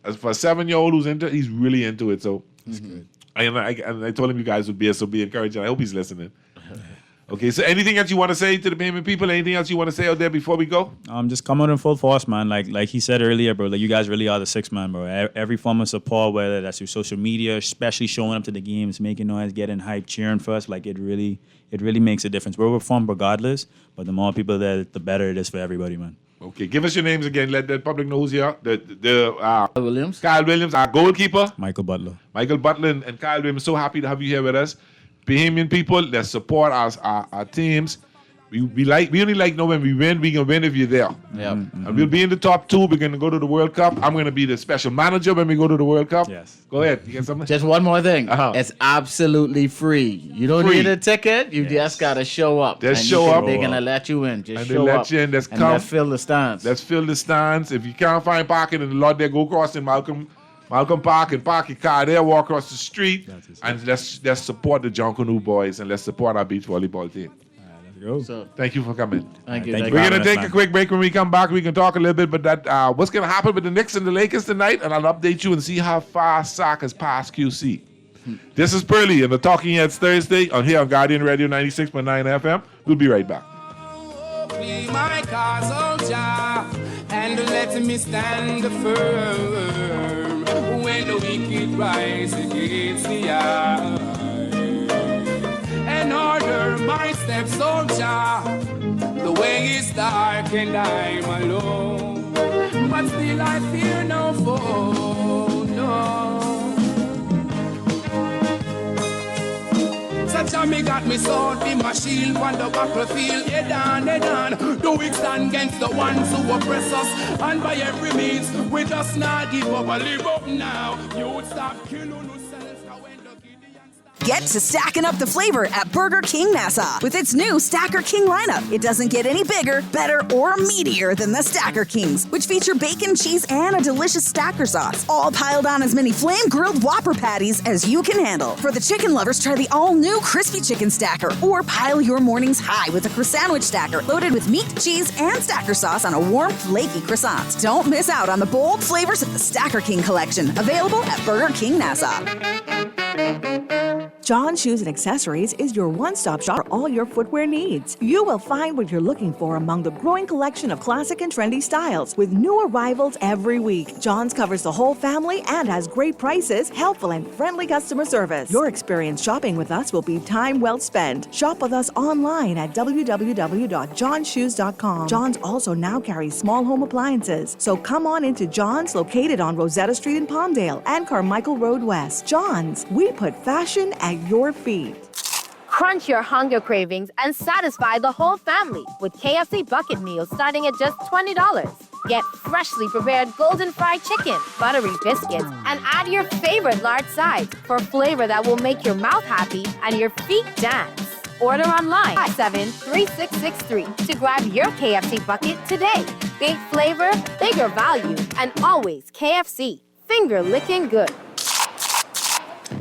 As for a 7-year-old who's into it, he's really into it. So that's good. And I told him you guys would be encouraging. I hope he's listening. Okay, so anything else you want to say to the payment people? Anything else you want to say out there before we go? Just come out in full force, man. Like he said earlier, bro. Like you guys really are the sixth man, bro. Every form of support, whether that's through social media, especially showing up to the games, making noise, getting hyped, cheering for us, like it really makes a difference. We're from regardless, but the more people there, the better it is for everybody, man. Okay, give us your names again. Let the public know who's here. Kyle Williams, our goalkeeper. Michael Butler and Kyle Williams. So happy to have you here with us. Bahamian people that support our teams. We only know when we win. We can win if you're there. And we'll be in the top 2. We're gonna go to the World Cup. I'm gonna be the special manager when we go to the World Cup. Yes. Go ahead. You got something? Just one more thing. It's absolutely free. You don't need a ticket. You just gotta show up. They're gonna let you in. Just and show up. Let's fill the stands. Let's fill the stands. If you can't find parking in the lot there, go across in Malcolm Park and park your car there, walk across the street, and let's support the John Canoe boys and let's support our beach volleyball team. So, thank you for coming. Thank you. We're going to take a quick break. When we come back, we can talk a little bit about that, what's going to happen with the Knicks and the Lakers tonight, and I'll update you and see how far SAC has passed QC. This is Pearly and the Talking Heads Thursday here on Guardian Radio 96.9 FM. We'll be right back. Be my cause, oh Jah, and let me stand firm when the wicked rise against the eye. And order my steps, oh Jah, the way is dark and I'm alone, but still I fear no foe, no. Such a And me got me sword, be my shield on the battlefield. Head on. Do we stand against the ones who oppress us? And by every means, we just not give up or live up now. You would stop killing yourselves. Get to stacking up the flavor at Burger King Nassau with its new Stacker King lineup. It doesn't get any bigger, better, or meatier than the Stacker Kings, which feature bacon, cheese, and a delicious stacker sauce, all piled on as many flame-grilled Whopper patties as you can handle. For the chicken lovers, try the all-new Crispy Chicken Stacker, or pile your mornings high with a croissant stacker loaded with meat, cheese, and stacker sauce on a warm, flaky croissant. Don't miss out on the bold flavors of the Stacker King collection, available at Burger King Nassau. John Shoes and Accessories is your one-stop shop for all your footwear needs. You will find what you're looking for among the growing collection of classic and trendy styles with new arrivals every week. John's covers the whole family and has great prices, helpful and friendly customer service. Your experience shopping with us will be time well spent. Shop with us online at www.johnshoes.com. John's also now carries small home appliances, so come on into John's, located on Rosetta Street in Palmdale and Carmichael Road West. John's, we put fashion at your feet. Crunch your hunger cravings and satisfy the whole family with KFC bucket meals starting at just $20. Get freshly prepared golden fried chicken, buttery biscuits, and add your favorite large sides for flavor that will make your mouth happy and your feet dance. Order online at 73663 to grab your KFC bucket today. Big flavor, bigger value, and always KFC. Finger licking good.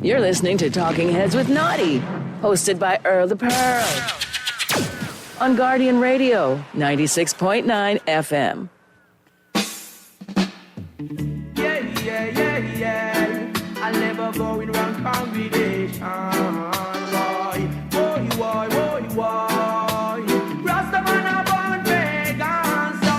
You're listening to Talking Heads with Naughty, hosted by Earl the Pearl. On Guardian Radio, 96.9 FM. Yeah. I'll never go in wrong congregation. Boy. Rastaman upon pagan, so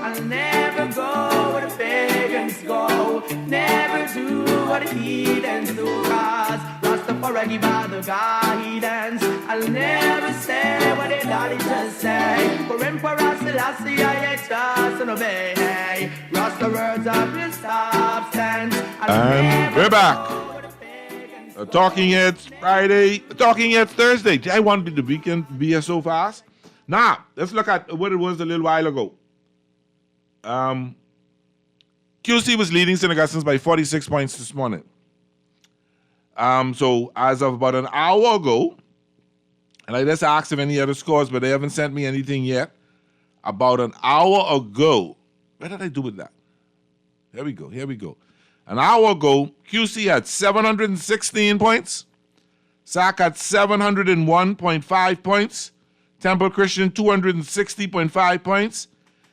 I'll never go where the pagans go. Never do what the heathens do, cause Rastafari give out the guidance. I'll never say what the daddy just say. For Emperor Selassie, I trust and obey. Rasta words of his substance. And we're back. Talking Heads Friday, Talking Heads Thursday. I wanted the weekend to be here so fast. Now, let's look at what it was a little while ago. QC was leading St. Augustine's by 46 points this morning. So as of about an hour ago, and I just asked if any other scores, but they haven't sent me anything yet. About an hour ago, what did I do with that? Here we go. An hour ago, QC had 716 points. SAC had 701.5 points. Temple Christian, 260.5 points.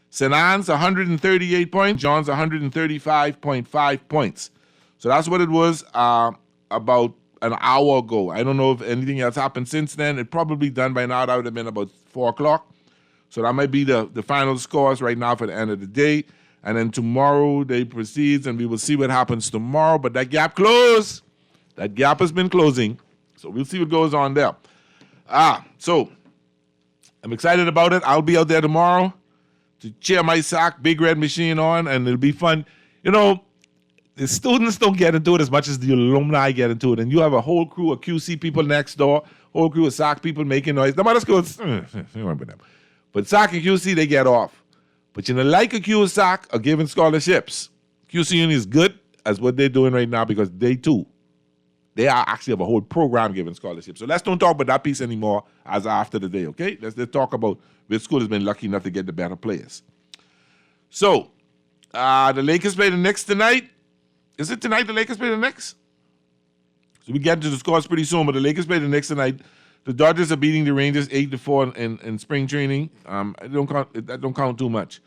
St. Anne's, 138 points. John's, 135.5 points. So that's what it was about an hour ago. I don't know if anything else happened since then. It probably done by now. That would have been about 4 o'clock. So that might be the final scores right now for the end of the day. And then tomorrow they proceeds, and we will see what happens tomorrow. But that gap closed. That gap has been closing. So we'll see what goes on there. So I'm excited about it. I'll be out there tomorrow to cheer my SAC Big Red Machine on, and it'll be fun. You know, the students don't get into it as much as the alumni get into it. And you have a whole crew of QC people next door, whole crew of SAC people making noise. The other schools, remember them. But SAC and QC, they get off. But you know, like a Q SAC are giving scholarships. QC Uni is good as what they're doing right now because they too, they are actually have a whole program giving scholarships. So let's don't talk about that piece anymore as after the day, okay? Let's talk about which school has been lucky enough to get the better players. So, the Lakers play the Knicks tonight. Is it tonight the Lakers play the Knicks? So we get to the scores pretty soon, but the Lakers play the Knicks tonight. The Dodgers are beating the Rangers 8-4 in spring training. That don't count too much.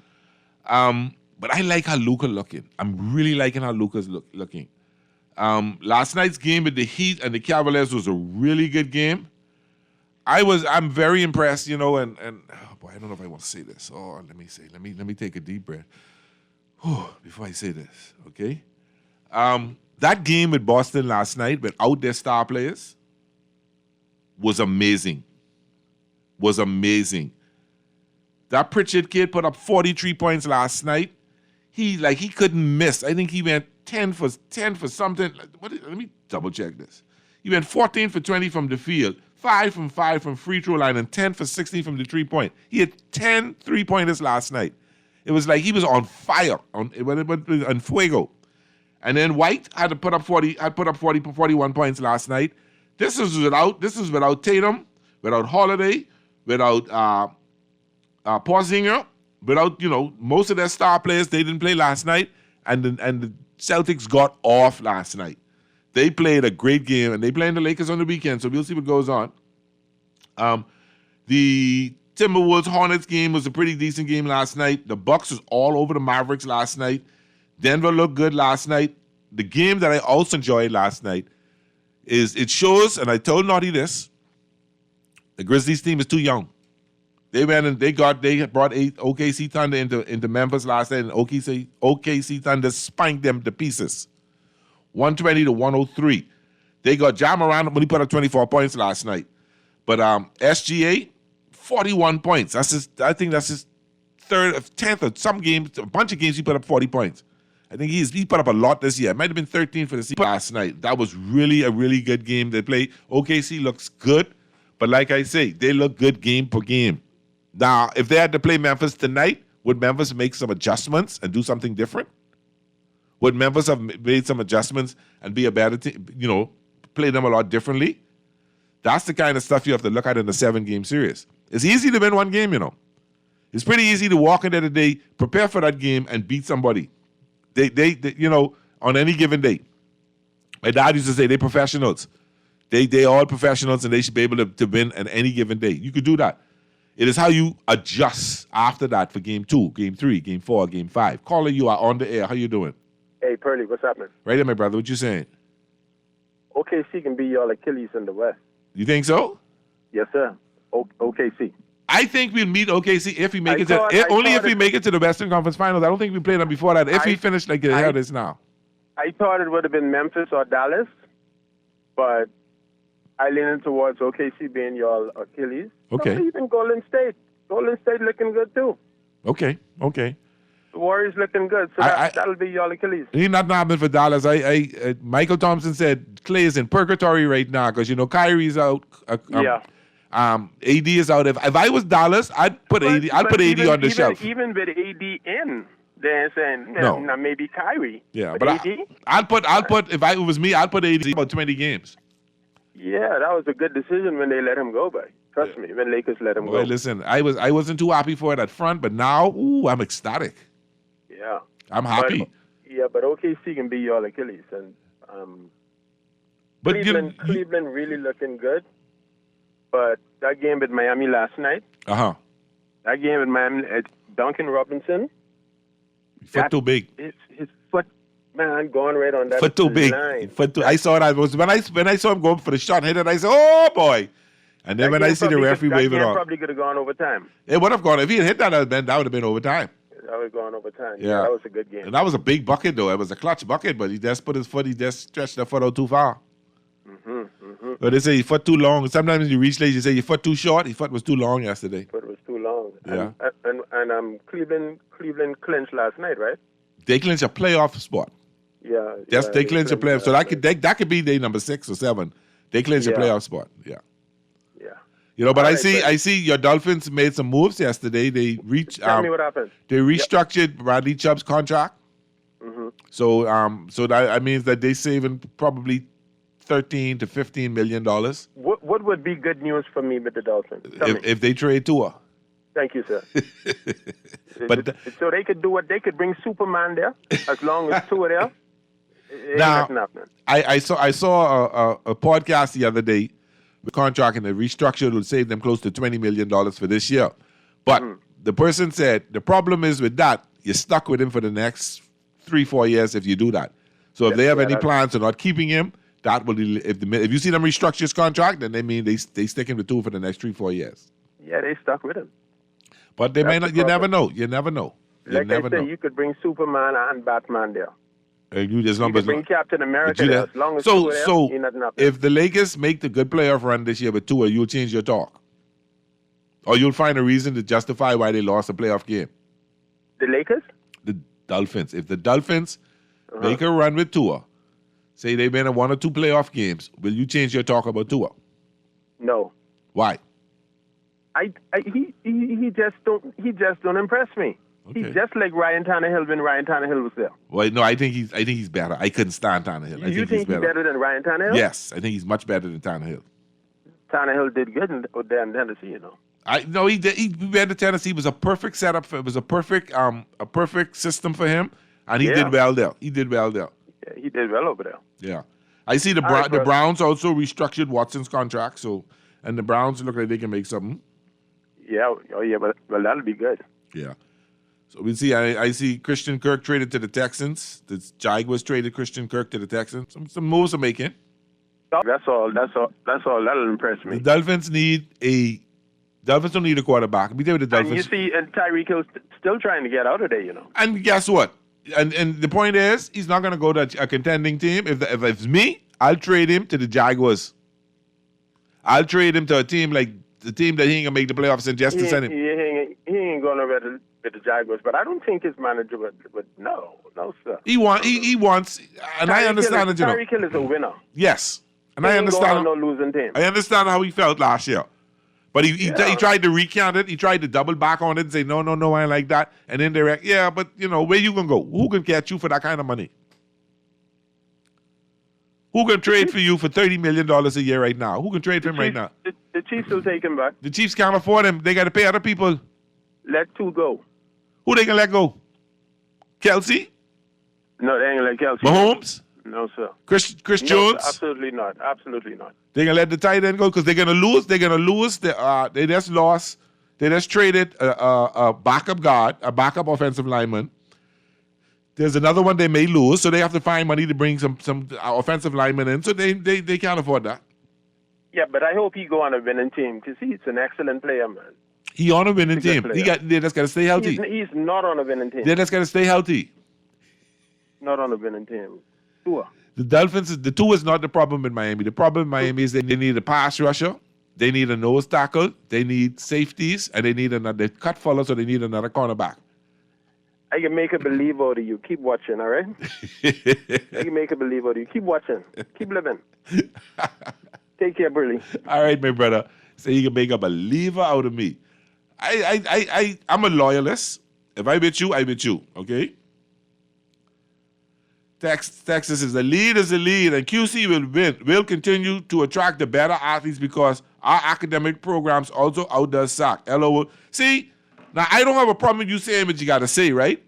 But I like how Luka looking. I'm really liking how Luka's looking. Last night's game with the Heat and the Cavaliers was a really good game. I'm very impressed, you know, and oh boy, I don't know if I want to say this. Oh, let me take a deep breath before I say this, okay? That game with Boston last night without their star players was amazing. That Pritchard kid put up 43 points last night. He couldn't miss. I think he went 10 for something. Let me double check this. He went 14 for 20 from the field, 5 from 5 from free throw line, and 10 for 16 from the 3-point. He had 10 3-pointers last night. It was like he was on fire, on fuego. And then White had to put up 41 points last night. This is without Tatum, without Holiday, without Porzinger, without most of their star players. They didn't play last night, and the Celtics got off last night. They played a great game, and they playing the Lakers on the weekend, so we'll see what goes on. The Timberwolves Hornets game was a pretty decent game last night. The Bucks was all over the Mavericks last night. Denver looked good last night. The game that I also enjoyed last night is it shows, and I told Naughty this, the Grizzlies team is too young. They went and they brought OKC Thunder into Memphis last night, and OKC Thunder spanked them to pieces, 120-103. They got Ja Morant when he put up 24 points last night, but SGA 41 points. I think that's his 10th or some games, a bunch of games he put up 40 points. I think he put up a lot this year. It might have been 13 for the season last night. That was really a really good game they played. OKC looks good, but like I say, they look good game per game. Now, if they had to play Memphis tonight, would Memphis make some adjustments and do something different? Would Memphis have made some adjustments and be a better team, play them a lot differently? That's the kind of stuff you have to look at in a 7-game series. It's easy to win one game, It's pretty easy to walk into the day, prepare for that game, and beat somebody. They on any given day. My dad used to say they're professionals. They all professionals, and they should be able to win on any given day. You could do that. It is how you adjust after that for game 2, game 3, game 4, game 5. Caller, you are on the air. How you doing? Hey, Pearly, what's happening? Right there, my brother. What you saying? OKC can be y'all Achilles in the West. You think so? Yes, sir. OKC. I think we'll meet OKC if we make if we make it to the Western Conference Finals. I don't think we played them before that. If we finish like how it is now. I thought it would have been Memphis or Dallas, but I leaning towards OKC being y'all Achilles. Okay. Even Golden State. Golden State looking good too. Okay. The Warriors looking good, so that'll be y'all Achilles. He's not happening for Dallas. Michael Thompson said Clay is in purgatory right now because Kyrie's out. AD is out. If I was Dallas, I'd put AD. I'd put AD on the shelf. Even with AD in, they're saying now maybe Kyrie. Yeah, but AD. I'll put if it was me, I'd put AD about 20 games. Yeah, that was a good decision when they let him go, boy. Trust me, when Lakers let him go. Well, listen, I wasn't too happy for it at front, but now, I'm ecstatic. Yeah, I'm happy. But OKC can be your Achilles, and Cleveland really looking good. But that game with Miami last night. That game with Miami, Duncan Robinson. Foot too big. His foot, man, going right on that. Foot too big. Line. I saw that. When I saw him going for the shot, hit it. I said, "Oh boy!" And then when I see the referee wave it off, probably could have gone overtime. It would have gone if he had hit that. That would have been overtime. That would have gone overtime. Yeah, that was a good game. And that was a big bucket, though. It was a clutch bucket, but he just put his foot. He just stretched the foot out too far. But they say your foot too long. Sometimes you reach late, you say your foot too short. Your foot was too long yesterday. Foot was too long. Yeah. And Cleveland clinched last night, right? They clinched a playoff spot. Yeah. They clinched a playoff. So that could be their number 6 or 7. They clinched a playoff spot. Yeah. Yeah. But I see your Dolphins made some moves yesterday. They reached. Tell me what happened. They restructured Bradley Chubb's contract. So that means that they saving probably $13 to $15 million. What would be good news for me with the Dolphins? If they trade Tua. Thank you, sir. But so they could do what they could bring Superman there as long as Tua there. Now, I saw a podcast the other day. The contract and the restructure will save them close to $20 million for this year. But the person said the problem is with that, you're stuck with him for the next 3-4 years if you do that. So if they have any plans of not keeping him, that will if you see them restructure his contract, then they mean they stick him with Tua for the next 3-4 years. Yeah, they stuck with him. But they may not. You never know. You never know. You could bring Superman and Batman there. You could bring Captain America there as long as Tua there, nothing up there. If the Lakers make the good playoff run this year with Tua, you'll change your talk, or you'll find a reason to justify why they lost a playoff game. The Lakers? The Dolphins. If the Dolphins make a run with Tua, say they've been in 1 or 2 playoff games, will you change your talk about Tua? No. Why? He just don't impress me. Okay. He's just like Ryan Tannehill when Ryan Tannehill was there. Well, no, I think he's better. I couldn't stand Tannehill. You think he's better than Ryan Tannehill? Yes, I think he's much better than Tannehill. Tannehill did good in Tennessee, you know. He did. He went to Tennessee. It was a perfect setup. It was a perfect system for him, and he did well there. He did well there. Yeah, he did well over there. Yeah, I see the Browns also restructured Watson's contract, and the Browns look like they can make something. Yeah, but that'll be good. Yeah. So we'll see. I see Christian Kirk traded to the Texans. The Jaguars traded Christian Kirk to the Texans. Some moves are making. That's all. That'll impress me. The Dolphins don't need a quarterback. Be there with the Dolphins. And you see, and Tyreek Hill's still trying to get out of there, you know. And guess what? And the point is, he's not going to go to a contending team. If it's me, I'll trade him to the Jaguars. I'll trade him to a team like the team that he ain't going to make the playoffs and just to send him. He ain't going to with the Jaguars, but I don't think his manager would no, sir. He wants, and I understand it, you know. Tyreek Hill is a winner. Yes. And I understand. No losing team. I understand how he felt last year. But he tried to recount it. He tried to double back on it and say, no, I ain't like that. And indirect, yeah, but, you know, where you going to go? Who can catch you for that kind of money? Who can trade for you for $30 million a year right now? Who can trade for him right now? The Chiefs will take him back. The Chiefs can't afford him. They got to pay other people. Let 2 go. Who they can let go? Kelsey? No, they ain't let Kelsey. Mahomes? No, sir. Chris Jones? No, Absolutely not. Absolutely not. They're going to let the tight end go because they're going to lose. They're going to lose. They just lost. They just traded a backup guard, a backup offensive lineman. There's another one they may lose, so they have to find money to bring some offensive linemen in. So they can't afford that. Yeah, but I hope he go on a winning team because he's an excellent player, man. He on a winning team. They just got to stay healthy. He's not on a winning team. They just got to stay healthy. Not on a winning team. Tua. The Dolphins, the Tua is not the problem in Miami. The problem in Miami is they need a pass rusher, they need a nose tackle, they need safeties, and they cut Fuller, so they need another cornerback. I can make a believe out of you. Keep watching, all right? I can make a believe out of you. Keep watching. Keep living. Take care, Burley. All right, my brother. So you can make a believer out of me. I'm a loyalist. If I bet you, I bet you. Okay? Texas is the lead, and QC will win. Will continue to attract the better athletes because our academic programs also outdoes SAC. LO. See, now I don't have a problem with you saying what you got to say, right?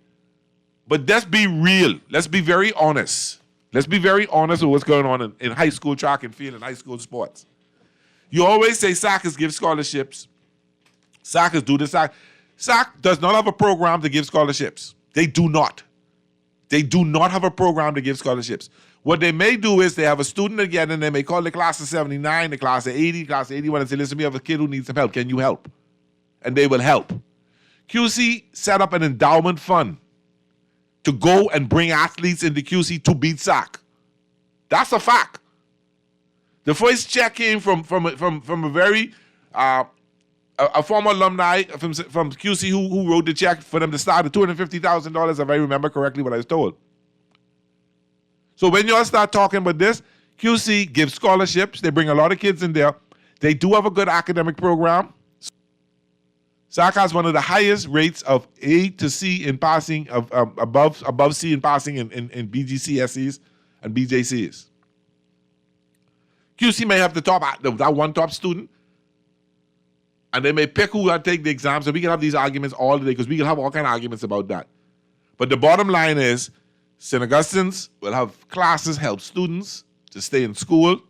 But let's be real. Let's be very honest. Let's be very honest with what's going on in high school track and field and high school sports. You always say SACers give scholarships. SACers do this. SAC does not have a program to give scholarships. They do not. They do not have a program to give scholarships. What they may do is they have a student again and they may call the class of 79, the class of 80, class of 81 and say, listen, we have a kid who needs some help. Can you help? And they will help. QC set up an endowment fund to go and bring athletes into QC to beat SAC. That's a fact. The first check came from a very a former alumni from QC who wrote the check for them to start at $250,000, if I remember correctly what I was told. So when y'all start talking about this, QC gives scholarships. They bring a lot of kids in there. They do have a good academic program. SAC has one of the highest rates of A to C in passing, of above C in passing in BGCSEs and BJCs. QC may have that one top student, and they may pick who will take the exams, and we can have these arguments all the day because we can have all kind of arguments about that. But the bottom line is, St. Augustine's will have classes help students to stay in school.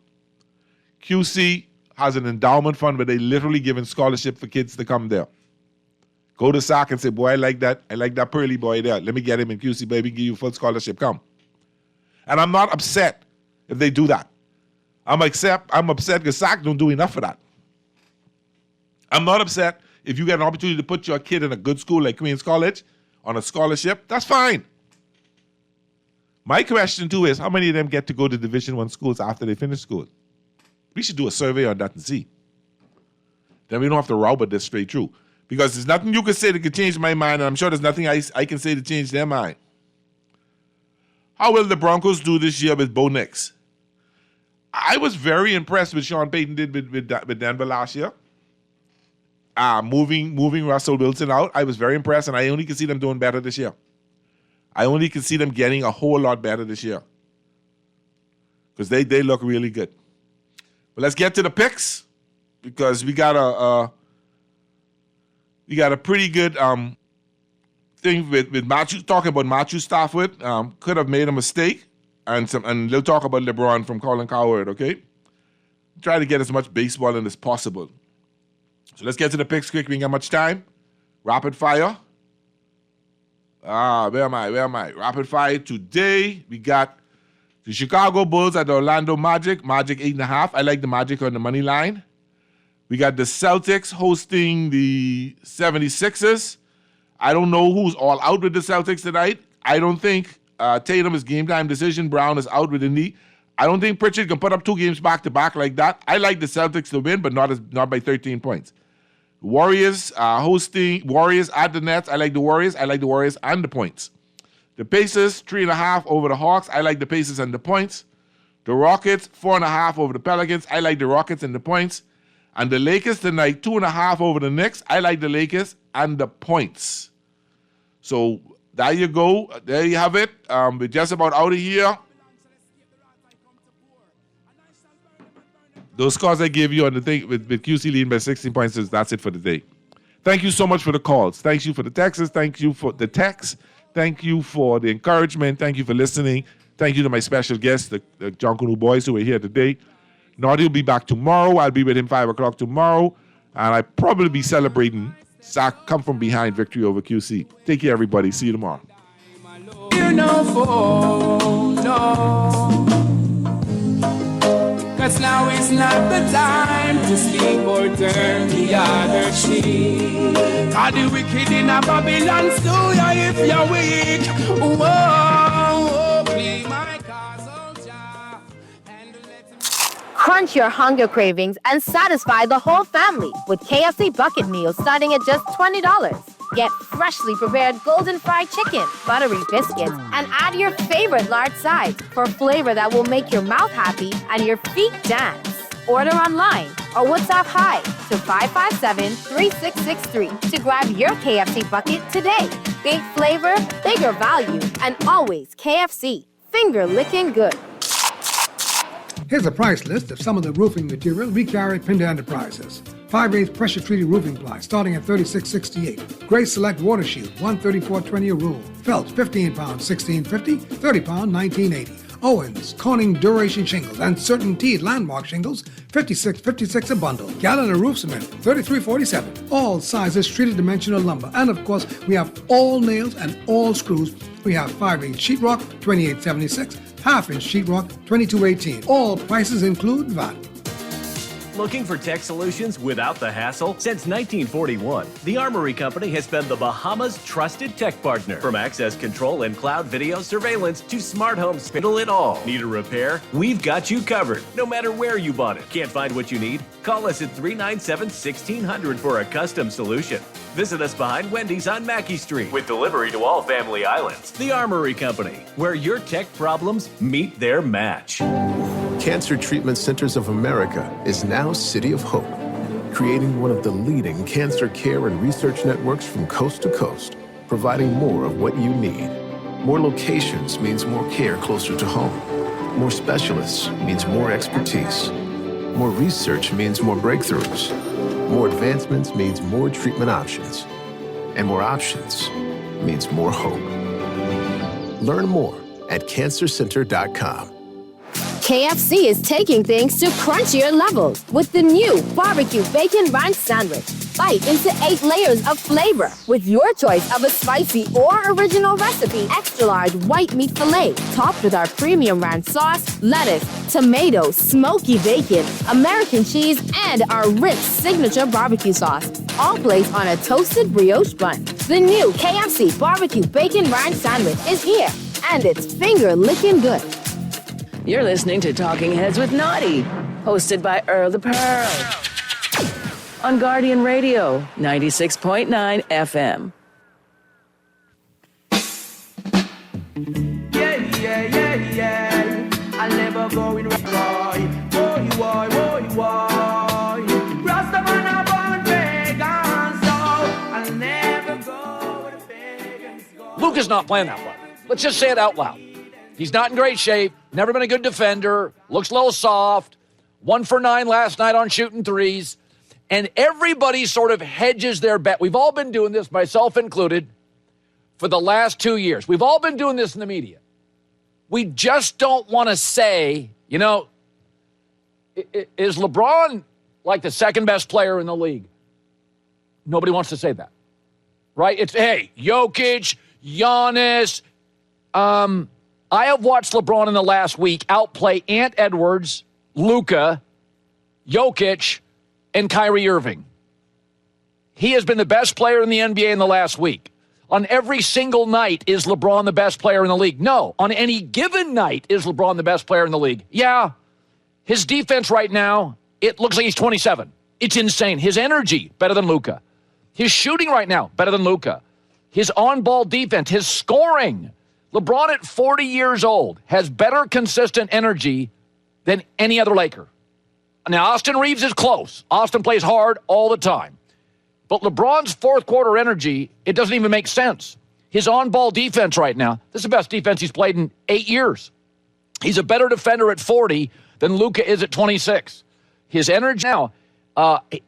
QC has an endowment fund where they literally giving scholarship for kids to come there. Go to SAC and say, boy, I like that Pearly boy there. Let me get him in QC, baby, give you full scholarship, come. And I'm not upset if they do that. I'm upset because SAC don't do enough for that. I'm not upset if you get an opportunity to put your kid in a good school like Queens College on a scholarship. That's fine. My question, too, is how many of them get to go to Division I schools after they finish school? We should do a survey on that and see. Then we don't have to row about this straight through. Because there's nothing you can say that can change my mind, and I'm sure there's nothing I can say to change their mind. How will the Broncos do this year with Bo Nix? I was very impressed with Sean Payton did with Denver last year. Moving Russell Wilson out, I was very impressed, and I only can see them doing better this year. I only can see them getting a whole lot better this year because they look really good. But let's get to the picks because we got a pretty good thing with Matthew, talking about Matthew Stafford. Could have made a mistake, and they'll talk about LeBron from Colin Cowherd. Okay, try to get as much baseball in as possible. So let's get to the picks quick. We ain't got much time. Rapid fire. Where am I? Rapid fire today. We got the Chicago Bulls at the Orlando Magic. Magic 8.5. I like the Magic on the money line. We got the Celtics hosting the 76ers. I don't know who's all out with the Celtics tonight. I don't think Tatum is game time decision. Brown is out with a knee. I don't think Pritchard can put up 2 games back to back like that. I like the Celtics to win, but not by 13 points. Warriors hosting Warriors at the Nets. I like the Warriors. I like the Warriors and the points. The Pacers 3.5 over the Hawks. I like the Pacers and the points. The Rockets 4.5 over the Pelicans. I like the Rockets and the points. And the Lakers tonight 2.5 over the Knicks. I like the Lakers and the points. So there you go. There you have it. We're just about out of here. Those scores I gave you on the thing with QC leading by 16 points, that's it for the day. Thank you so much for the calls. Thank you for the texts. Thank you for the texts. Thank you for the encouragement. Thank you for listening. Thank you to my special guests, the John Canoe boys who are here today. Naughty will be back tomorrow. I'll be with him 5 o'clock tomorrow. And I'll probably be celebrating Sack come from behind victory over QC. Take care, everybody. See you tomorrow. Cause now is not the time to sleep or turn the other cheek. Cause the wicked in a Babylon stew ya if you're weak. Whoa, please my cause, oh Jah. Crunch your hunger cravings and satisfy the whole family with KFC bucket meals starting at just $20. Get freshly prepared golden fried chicken, buttery biscuits, and add your favorite large sides for flavor that will make your mouth happy and your feet dance. Order online or WhatsApp hi to 557-3663 to grab your KFC bucket today. Big flavor, bigger value, and always KFC. Finger licking good. Here's a price list of some of the roofing material we carry at Pinda Enterprises. 5/8 pressure-treated roofing ply starting at $36.68. Gray Select Water Shield, $134.20 a roll. Phelps, 15 pounds, $16.50. 30 pound, $19.80. Owens, Corning Duration Shingles, and Certain Teed Landmark Shingles, $56.56 a bundle. Gallon of roof cement, $33.47. All sizes treated dimensional lumber. And of course, we have all nails and all screws. We have 5/8 sheetrock, $28.76. Half-inch sheetrock, $22.18. All prices include VAT. Looking for tech solutions without the hassle? Since 1941, the Armory Company has been the Bahamas' trusted tech partner. From access control and cloud video surveillance to smart homes, handle it all. Need a repair? We've got you covered, no matter where you bought it. Can't find what you need? Call us at 397-1600 for a custom solution. Visit us behind Wendy's on Mackey Street with delivery to all family islands. The Armory Company, where your tech problems meet their match. Cancer Treatment Centers of America is now City of Hope, creating one of the leading cancer care and research networks from coast to coast, providing more of what you need. More locations means more care closer to home. More specialists means more expertise. More research means more breakthroughs. More advancements means more treatment options. And more options means more hope. Learn more at cancercenter.com. KFC is taking things to crunchier levels with the new barbecue bacon ranch sandwich. Bite into 8 layers of flavor with your choice of a spicy or original recipe. Extra large white meat filet topped with our premium ranch sauce, lettuce, tomato, smoky bacon, American cheese, and our rich signature barbecue sauce. All placed on a toasted brioche bun. The new KFC barbecue bacon ranch sandwich is here, and it's finger licking good. You're listening to Talking Heads with Naughty, hosted by Earl the Pearl. On Guardian Radio, 96.9 FM. Yeah, yeah, never going right. Boy, Rastaman a born pagan, so I'll never go where the pagans go. Luka's not playing that well. Let's just say it out loud. He's not in great shape, never been a good defender, looks a little soft, 1 for 9 last night on shooting threes, and everybody sort of hedges their bet. We've all been doing this, myself included, for the last 2 years. We've all been doing this in the media. We just don't want to say, you know, is LeBron like the second best player in the league? Nobody wants to say that, right? It's, hey, Jokic, Giannis. I have watched LeBron in the last week outplay Ant Edwards, Luka, Jokic, and Kyrie Irving. He has been the best player in the NBA in the last week. On every single night, is LeBron the best player in the league? No. On any given night, is LeBron the best player in the league? Yeah. His defense right now, it looks like he's 27. It's insane. His energy, better than Luka. His shooting right now, better than Luka. His on-ball defense, his scoring. LeBron at 40 years old has better consistent energy than any other Laker. Now, Austin Reeves is close. Austin plays hard all the time. But LeBron's fourth quarter energy, it doesn't even make sense. His on-ball defense right now, this is the best defense he's played in 8 years. He's a better defender at 40 than Luka is at 26. His energy now,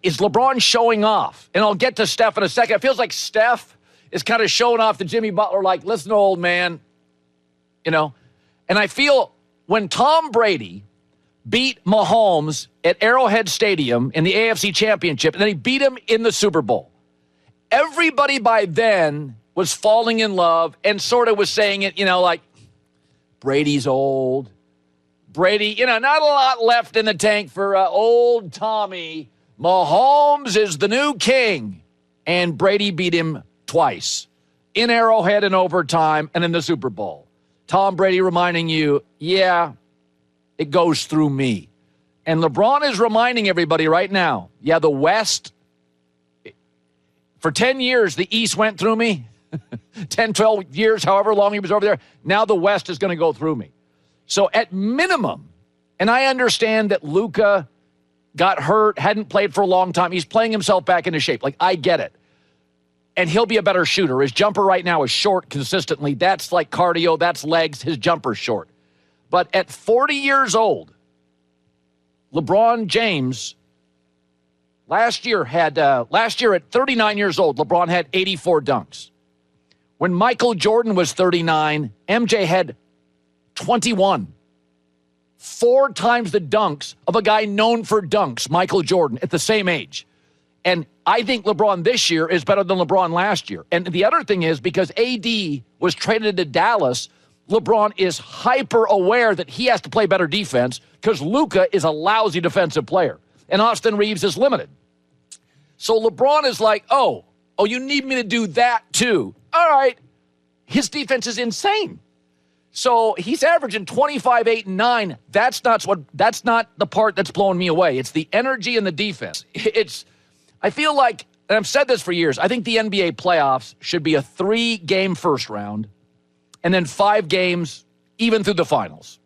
is LeBron showing off? And I'll get to Steph in a second. It feels like Steph is kind of showing off to Jimmy Butler like, listen, old man, you know. And I feel when Tom Brady beat Mahomes at Arrowhead Stadium in the AFC Championship, and then he beat him in the Super Bowl, everybody by then was falling in love and sort of was saying it, you know, like, Brady's old. Brady, you know, not a lot left in the tank for old Tommy. Mahomes is the new king. And Brady beat him twice, in Arrowhead in overtime and in the Super Bowl. Tom Brady reminding you, yeah, it goes through me. And LeBron is reminding everybody right now, yeah, the West, for 10 years, the East went through me. 10, 12 years, however long he was over there. Now the West is going to go through me. So at minimum, and I understand that Luka got hurt, hadn't played for a long time. He's playing himself back into shape. Like, I get it. And he'll be a better shooter. His jumper right now is short consistently. That's like cardio. That's legs. His jumper's short. But at 40 years old, LeBron James last year at 39 years old, LeBron had 84 dunks. When Michael Jordan was 39, MJ had 21. 4 times the dunks of a guy known for dunks, Michael Jordan, at the same age. And I think LeBron this year is better than LeBron last year. And the other thing is, because AD was traded to Dallas, LeBron is hyper aware that he has to play better defense because Luka is a lousy defensive player. And Austin Reeves is limited. So LeBron is like, oh, you need me to do that too. All right. His defense is insane. So he's averaging 25, 8, and 9. That's not the part that's blowing me away. It's the energy and the defense. I feel like, and I've said this for years, I think the NBA playoffs should be a 3-game first round and then 5 games even through the finals.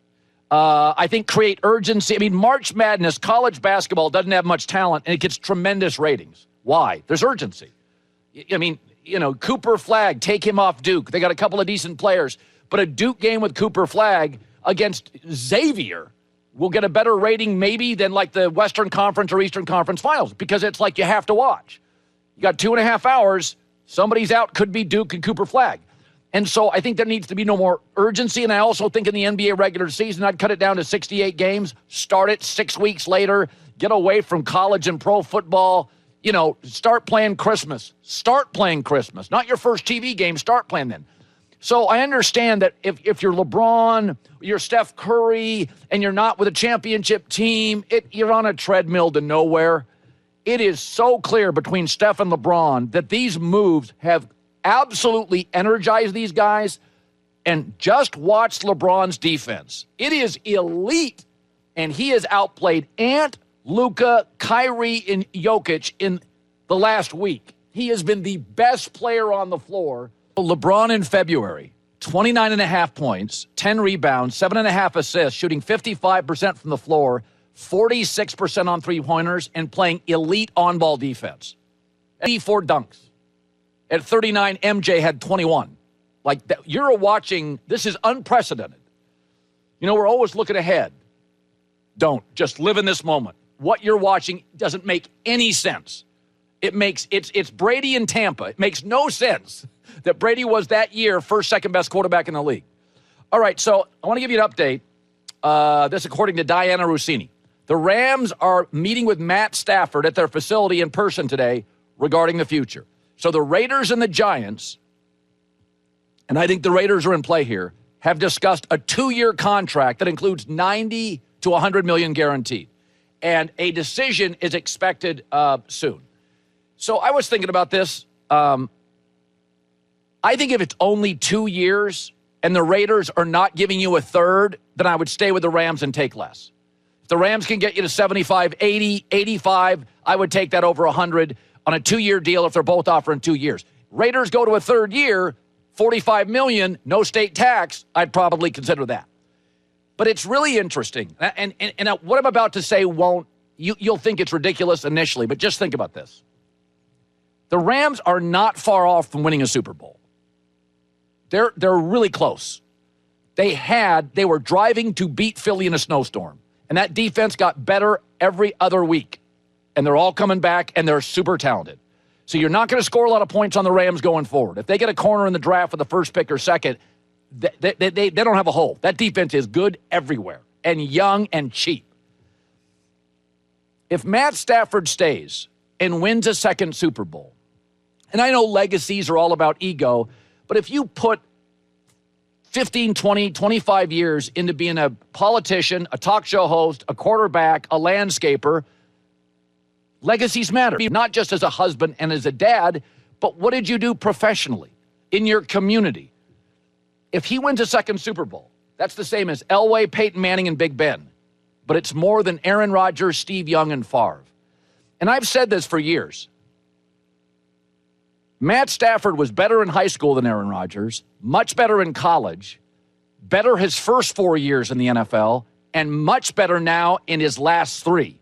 I think create urgency. I mean, March Madness, college basketball doesn't have much talent, and it gets tremendous ratings. Why? There's urgency. I mean, you know, Cooper Flagg, take him off Duke. They got a couple of decent players. But a Duke game with Cooper Flagg against Xavier will get a better rating maybe than like the Western Conference or Eastern Conference finals, because it's like you have to watch. You got 2.5 hours. Somebody's out, could be Duke and Cooper Flagg. And so I think there needs to be no more urgency. And I also think in the NBA regular season, I'd cut it down to 68 games, start it 6 weeks later, get away from college and pro football. You know, start playing Christmas. Start playing Christmas. Not your first TV game, start playing then. So I understand that if you're LeBron, you're Steph Curry, and you're not with a championship team, you're on a treadmill to nowhere. It is so clear between Steph and LeBron that these moves have absolutely energized these guys. And just watch LeBron's defense. It is elite, and he has outplayed Ant, Luka, Kyrie, and Jokic in the last week. He has been the best player on the floor. LeBron in February, 29.5 points, 10 rebounds, 7.5 assists, shooting 55% from the floor, 46% on three-pointers, and playing elite on-ball defense. 84 dunks. At 39, MJ had 21. Like, you're watching, this is unprecedented. You know, we're always looking ahead. Don't. Just live in this moment. What you're watching doesn't make any sense. It's Brady in Tampa. It makes no sense that Brady was that year first, second best quarterback in the league. All right, so I want to give you an update. This according to Diana Rossini. The Rams are meeting with Matt Stafford at their facility in person today regarding the future. So the Raiders and the Giants, and I think the Raiders are in play here, have discussed a 2-year contract that includes $90 to $100 million guaranteed. And a decision is expected soon. So I was thinking about this. I think if it's only 2 years and the Raiders are not giving you a third, then I would stay with the Rams and take less. If the Rams can get you to 75, 80, 85, I would take that over 100 on a 2-year deal if they're both offering 2 years. Raiders go to a third year, $45 million, no state tax, I'd probably consider that. But it's really interesting. And what I'm about to say you'll think it's ridiculous initially, but just think about this. The Rams are not far off from winning a Super Bowl. They're really close. They were driving to beat Philly in a snowstorm, and that defense got better every other week. And they're all coming back, and they're super talented. So you're not going to score a lot of points on the Rams going forward. If they get a corner in the draft with the first pick or second, they don't have a hole. That defense is good everywhere and young and cheap. If Matt Stafford stays and wins a second Super Bowl, and I know legacies are all about ego, but if you put 15, 20, 25 years into being a politician, a talk show host, a quarterback, a landscaper, legacies matter, not just as a husband and as a dad, but what did you do professionally in your community? If he wins a second Super Bowl, that's the same as Elway, Peyton Manning, and Big Ben. But it's more than Aaron Rodgers, Steve Young, and Favre. And I've said this for years. Matt Stafford was better in high school than Aaron Rodgers, much better in college, better his first 4 years in the NFL, and much better now in his last 3.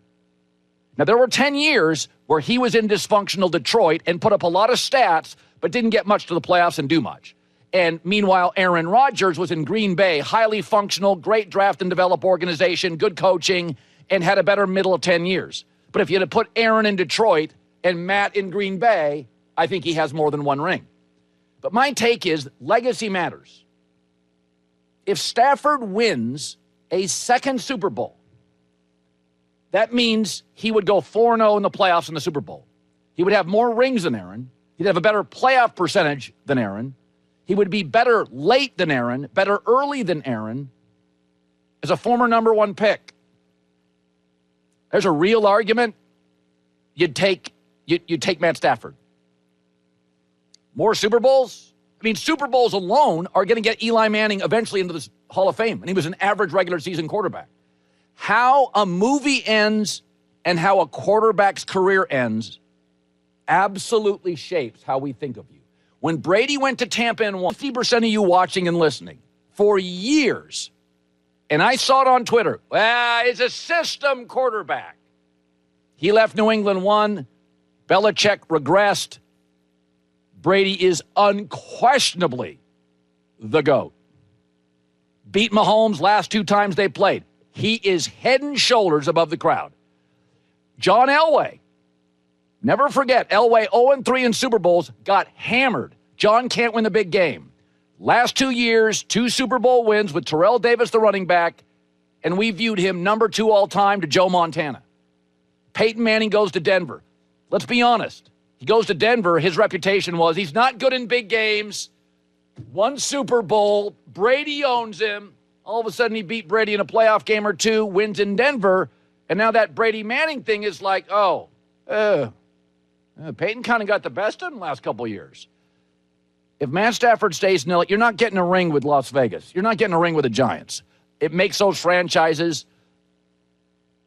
Now, there were 10 years where he was in dysfunctional Detroit and put up a lot of stats, but didn't get much to the playoffs and do much. And meanwhile, Aaron Rodgers was in Green Bay, highly functional, great draft and develop organization, good coaching, and had a better middle of 10 years. But if you had to put Aaron in Detroit and Matt in Green Bay, I think he has more than one ring. But my take is legacy matters. If Stafford wins a second Super Bowl, that means he would go 4-0 in the playoffs in the Super Bowl. He would have more rings than Aaron. He'd have a better playoff percentage than Aaron. He would be better late than Aaron, better early than Aaron, as a former number 1 pick. There's a real argument. You'd take Matt Stafford. More Super Bowls? I mean, Super Bowls alone are going to get Eli Manning eventually into the Hall of Fame, and he was an average regular season quarterback. How a movie ends and how a quarterback's career ends absolutely shapes how we think of you. When Brady went to Tampa and won, 50% of you watching and listening for years, and I saw it on Twitter, it's a system quarterback. He left New England, won. Belichick regressed. Brady is unquestionably the GOAT. Beat Mahomes last 2 times they played. He is head and shoulders above the crowd. John Elway. Never forget, Elway 0-3 in Super Bowls, got hammered. John can't win the big game. Last 2 years, 2 Super Bowl wins with Terrell Davis, the running back, and we viewed him number 2 all time to Joe Montana. Peyton Manning goes to Denver. Let's be honest. He goes to Denver. His reputation was he's not good in big games. 1 Super Bowl. Brady owns him. All of a sudden, he beat Brady in a playoff game or 2, wins in Denver, and now that Brady Manning thing is like, Peyton kind of got the best of him the last couple of years. If Matt Stafford stays nil, you're not getting a ring with Las Vegas. You're not getting a ring with the Giants. It makes those franchises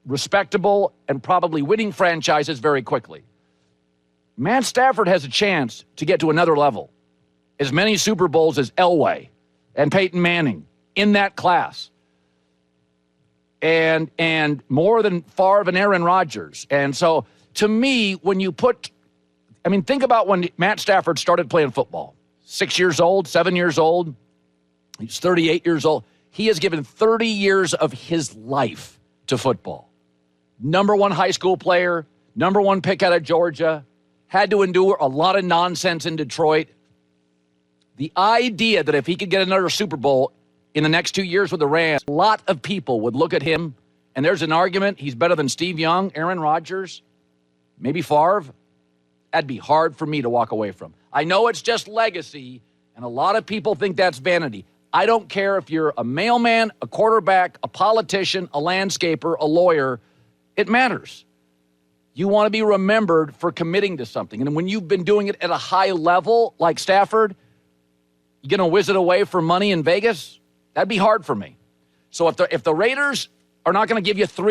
respectable and probably winning franchises very quickly. Matt Stafford has a chance to get to another level. As many Super Bowls as Elway, and Peyton Manning in that class. And more than Favre and Aaron Rodgers. And so, to me, when you think about when Matt Stafford started playing football. 6 years old, 7 years old. He's 38 years old. He has given 30 years of his life to football. Number one high school player, number one pick out of Georgia, had to endure a lot of nonsense in Detroit. The idea that if he could get another Super Bowl in the next 2 years with the Rams, a lot of people would look at him, and there's an argument he's better than Steve Young, Aaron Rodgers, maybe Favre. That'd be hard for me to walk away from. I know it's just legacy, and a lot of people think that's vanity. I don't care if you're a mailman, a quarterback, a politician, a landscaper, a lawyer. It matters. You want to be remembered for committing to something. And when you've been doing it at a high level, like Stafford, you going to whiz it away for money in Vegas? That'd be hard for me. So if the Raiders are not going to give you 3